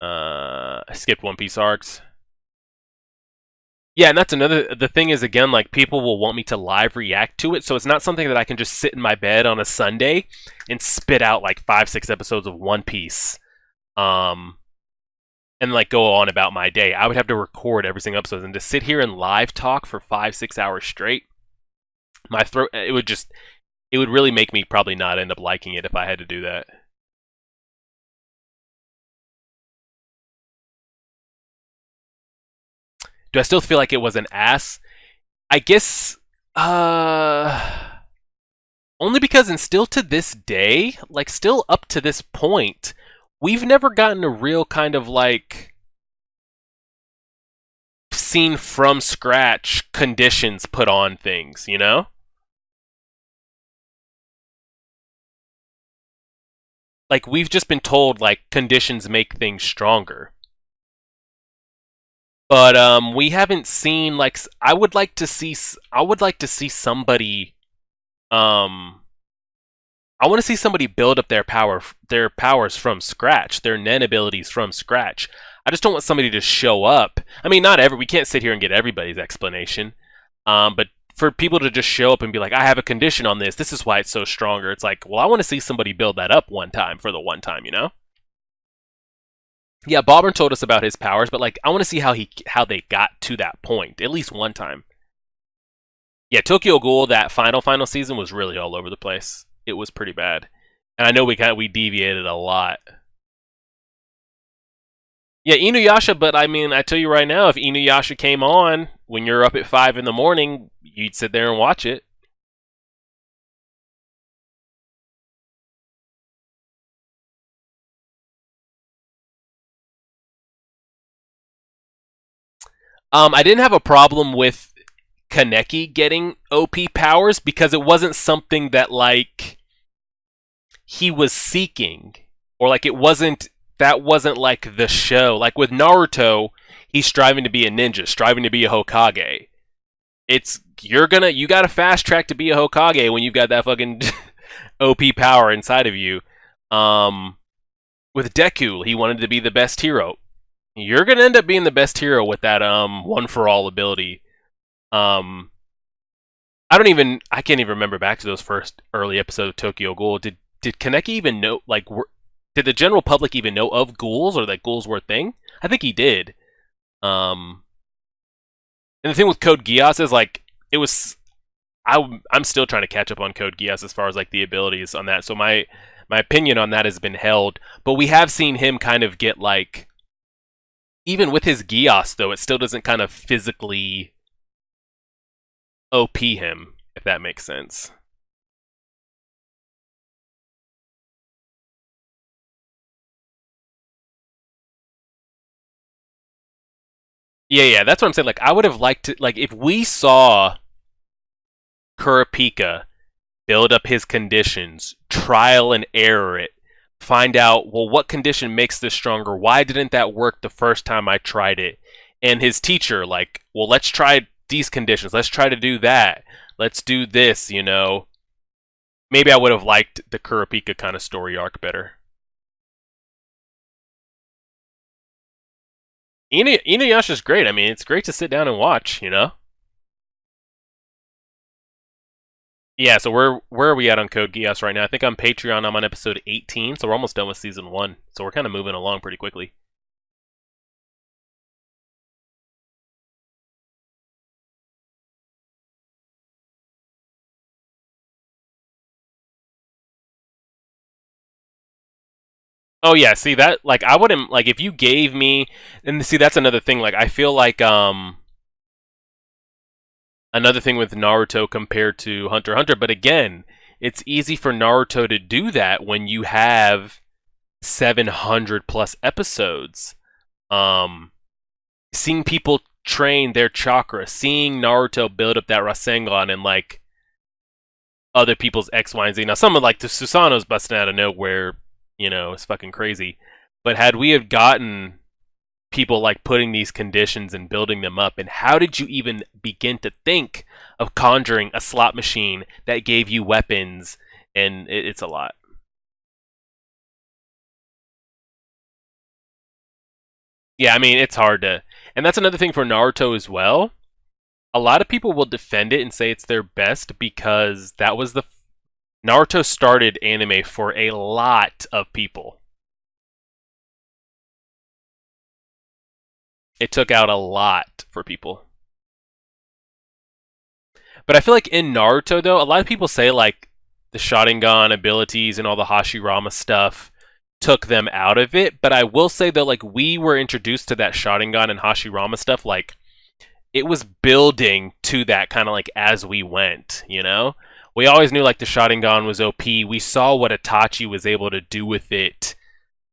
I skipped One Piece arcs. Yeah, and that's another. The thing is, again, like people will want me to live react to it, so it's not something that I can just sit in my bed on a Sunday and spit out like 5, 6 episodes of One Piece, um, and like go on about my day. I would have to record every single episode, and to sit here and live talk for 5, 6 hours straight, my throat. It would really make me probably not end up liking it if I had to do that. Do I still feel like it was an ass? I guess only because, and still to this day, like still up to this point, we've never gotten a real kind of like seen from scratch conditions put on things, you know? Like we've just been told like conditions make things stronger. But we haven't seen like I would like to see somebody um I want to see somebody build up their powers from scratch, their Nen abilities from scratch. I just don't want somebody to show up. I mean, we can't sit here and get everybody's explanation. But for people to just show up and be like, I have a condition on this. This is why it's so stronger. It's like, well, I want to see somebody build that up one time for the one time, you know? Yeah, Bobber told us about his powers, but like, I want to see how they got to that point at least one time. Yeah, Tokyo Ghoul that final season was really all over the place. It was pretty bad, and I know we deviated a lot. Yeah, Inuyasha, but I mean, I tell you right now, if Inuyasha came on when you're up at 5 in the morning, you'd sit there and watch it. I didn't have a problem with Kaneki getting OP powers because it wasn't something that like he was seeking, or like it wasn't that wasn't like the show. Like with Naruto, he's striving to be a ninja, striving to be a Hokage. It's you got a fast track to be a Hokage when you've got that fucking OP power inside of you. Um, with Deku, he wanted to be the best hero. You're gonna end up being the best hero with that one for all ability. Um, I can't even remember back to those first early episodes of Tokyo Ghoul. Did Kaneki even know did the general public even know of ghouls or that ghouls were a thing? I think he did. Um, and the thing with Code Geass is like it was I'm still trying to catch up on Code Geass as far as like the abilities on that. So my opinion on that has been held, but we have seen him kind of get like even with his Geass though, it still doesn't kind of physically OP him, if that makes sense. Yeah, that's what I'm saying. Like I would have liked to like if we saw Kurapika build up his conditions, trial and error it, find out, well, what condition makes this stronger? Why didn't that work the first time I tried it? And his teacher, like, well, let's try these conditions. Let's try to do that. Let's do this, you know. Maybe I would have liked the Kurapika kind of story arc better. Inuyasha's great. I mean, it's great to sit down and watch, you know? Yeah, so where are we at on Code Geass right now? I think on Patreon I'm on episode 18, so we're almost done with season 1. So we're kind of moving along pretty quickly. Oh yeah, see that like I wouldn't like if you gave me and see that's another thing like I feel like another thing with Naruto compared to Hunter x Hunter, but again, it's easy for Naruto to do that when you have 700 plus episodes. Um seeing people train their chakra, seeing Naruto build up that Rasengan and like other people's X, Y, and Z. Now, someone like the Susanoo's busting out of nowhere, you know, it's fucking crazy. But had we have gotten people like putting these conditions and building them up, and how did you even begin to think of conjuring a slot machine that gave you weapons? And it's a lot. Yeah, I mean, it's hard to. And that's another thing for Naruto as well. A lot of people will defend it and say it's their best because that was the. Naruto started anime for a lot of people. It took out a lot for people. But I feel like in Naruto, though, a lot of people say, like, the Sharingan abilities and all the Hashirama stuff took them out of it. But I will say, though, like, we were introduced to that Sharingan and Hashirama stuff, like, it was building to that kind of like as we went, you know? We always knew like the Sharingan was OP. We saw what Itachi was able to do with it,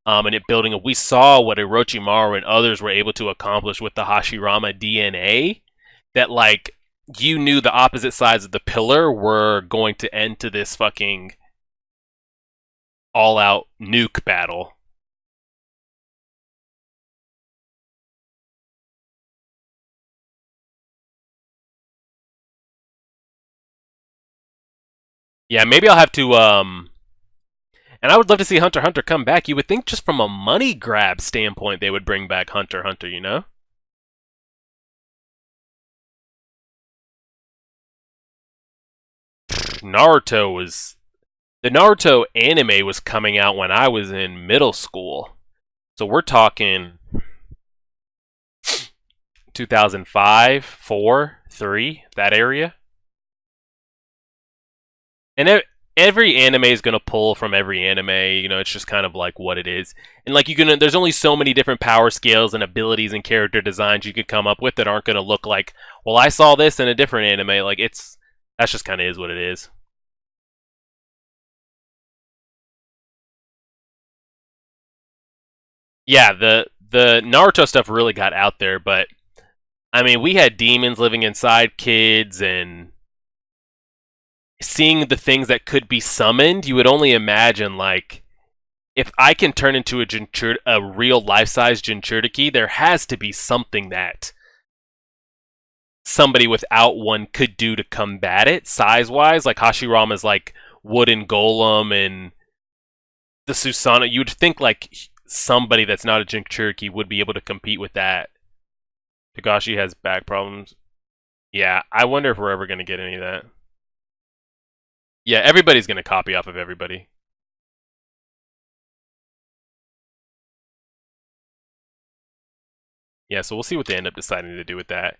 and it building up. We saw what Orochimaru and others were able to accomplish with the Hashirama DNA. That like you knew the opposite sides of the pillar were going to end to this fucking all-out nuke battle. Yeah, maybe I'll have to and I would love to see Hunter x Hunter come back. You would think just from a money grab standpoint they would bring back Hunter x Hunter, you know? Naruto was the Naruto anime was coming out when I was in middle school. So we're talking 2005, 4, 3, that area. And every anime is going to pull from every anime, you know, it's just kind of like what it is. And like there's only so many different power scales and abilities and character designs you could come up with that aren't going to look like, well, I saw this in a different anime. Like that's just kind of is what it is. Yeah, the Naruto stuff really got out there, but I mean, we had demons living inside kids and seeing the things that could be summoned. You would only imagine like if I can turn into a real life-size Jinchuriki, there has to be something that somebody without one could do to combat it size-wise. Like Hashirama's like wooden golem and the Susanoo. You'd think like somebody that's not a Jinchuriki would be able to compete with that. Togashi has back problems. Yeah, I wonder if we're ever going to get any of that. Yeah, everybody's going to copy off of everybody. Yeah, so we'll see what they end up deciding to do with that.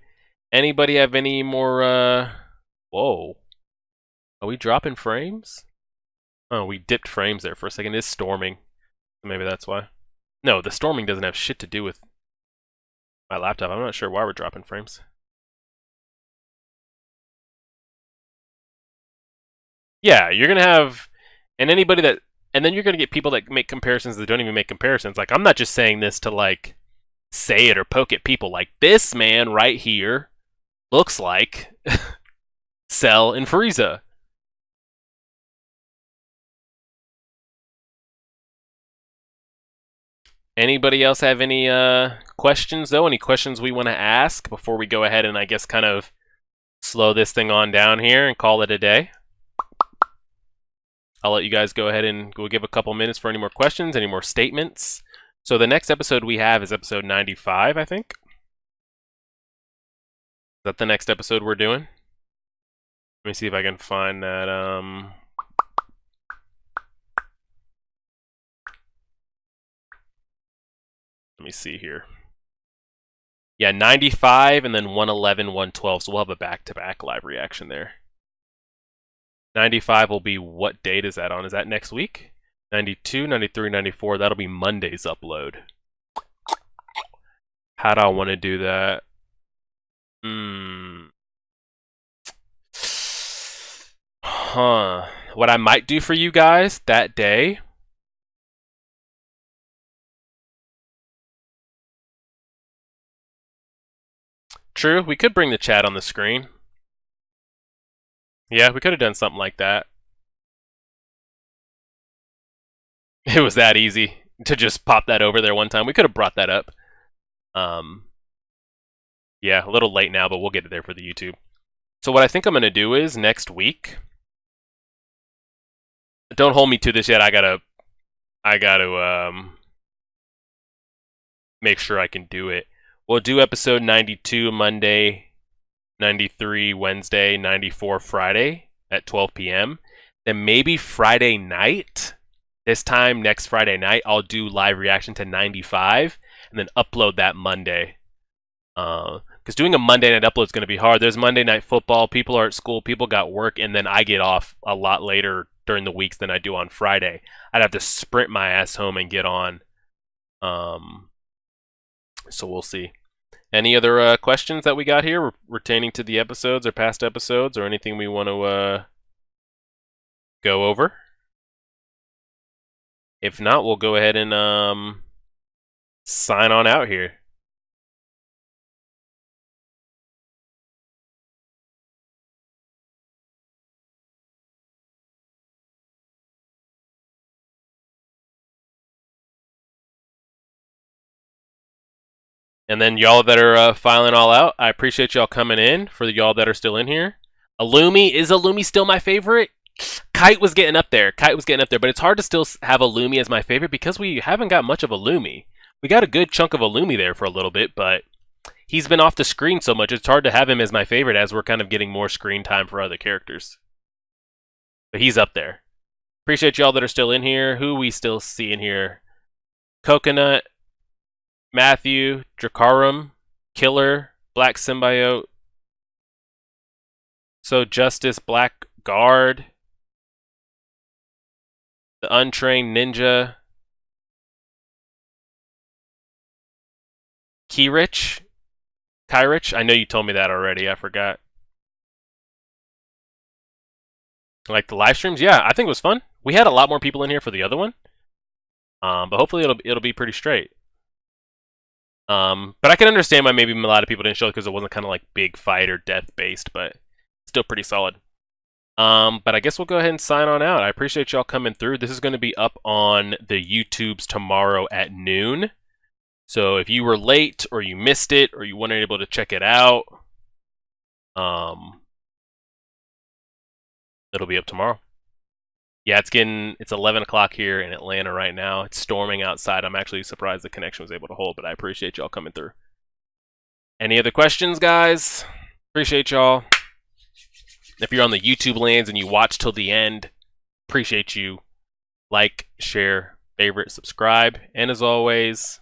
Anybody have any more, Whoa. Are we dropping frames? Oh, we dipped frames there for a second. It's storming. Maybe that's why. No, the storming doesn't have shit to do with my laptop. I'm not sure why we're dropping frames. Yeah, you're gonna have, and anybody that, and then you're gonna get people that make comparisons that don't even make comparisons. Like, I'm not just saying this to like say it or poke at people. Like, this man right here looks like Cell and Frieza. Anybody else have any questions though? Any questions we want to ask before we go ahead and I guess kind of slow this thing on down here and call it a day? I'll let you guys go ahead and we'll give a couple minutes for any more questions, any more statements. So the next episode we have is episode 95, I think. Is that the next episode we're doing? Let me see if I can find that. Let me see here. Yeah, 95 and then 111, 112. So we'll have a back-to-back live reaction there. 95 will be, what date is that on? Is that next week? 92, 93, 94. That'll be Monday's upload. How do I want to do that? Huh. What I might do for you guys that day. True, we could bring the chat on the screen. Yeah, we could have done something like that. It was that easy to just pop that over there one time. We could have brought that up. Yeah, a little late now, but we'll get it there for the YouTube. So what I think I'm going to do is next week. Don't hold me to this yet. I gotta make sure I can do it. We'll do episode 92 Monday, 93 Wednesday, 94 Friday at 12 p.m. Then maybe Friday night, this time next Friday night, I'll do live reaction to 95 and then upload that Monday. Because doing a Monday night upload is going to be hard. There's Monday night football. People are at school. People got work. And then I get off a lot later during the weeks than I do on Friday. I'd have to sprint my ass home and get on. So we'll see. Any other questions that we got here retaining to the episodes or past episodes or anything we want to go over? If not, we'll go ahead and sign on out here. And then y'all that are filing all out, I appreciate y'all coming in. For y'all that are still in here, Illumi, is Illumi still my favorite? Kite was getting up there. But it's hard to still have Illumi as my favorite because we haven't got much of Illumi. We got a good chunk of Illumi there for a little bit, but he's been off the screen so much, it's hard to have him as my favorite as we're kind of getting more screen time for other characters. But he's up there. Appreciate y'all that are still in here. Who we still see in here? Coconut, Matthew, Dracarum, Killer, Black Symbiote, So Justice, Black Guard, the Untrained Ninja, Kyrich. I know you told me that already. I forgot. Like the live streams, yeah, I think it was fun. We had a lot more people in here for the other one, but hopefully it'll be pretty straight. But I can understand why maybe a lot of people didn't show it because it wasn't kind of like big fight or death based, but still pretty solid. But I guess we'll go ahead and sign on out. I appreciate y'all coming through. This is going to be up on the YouTubes tomorrow at noon. So if you were late or you missed it or you weren't able to check it out, it'll be up tomorrow. Yeah, it's 11 o'clock here in Atlanta right now. It's storming outside. I'm actually surprised the connection was able to hold, but I appreciate y'all coming through. Any other questions, guys? Appreciate y'all. If you're on the YouTube lands and you watch till the end, appreciate you. Like, share, favorite, subscribe, and as always,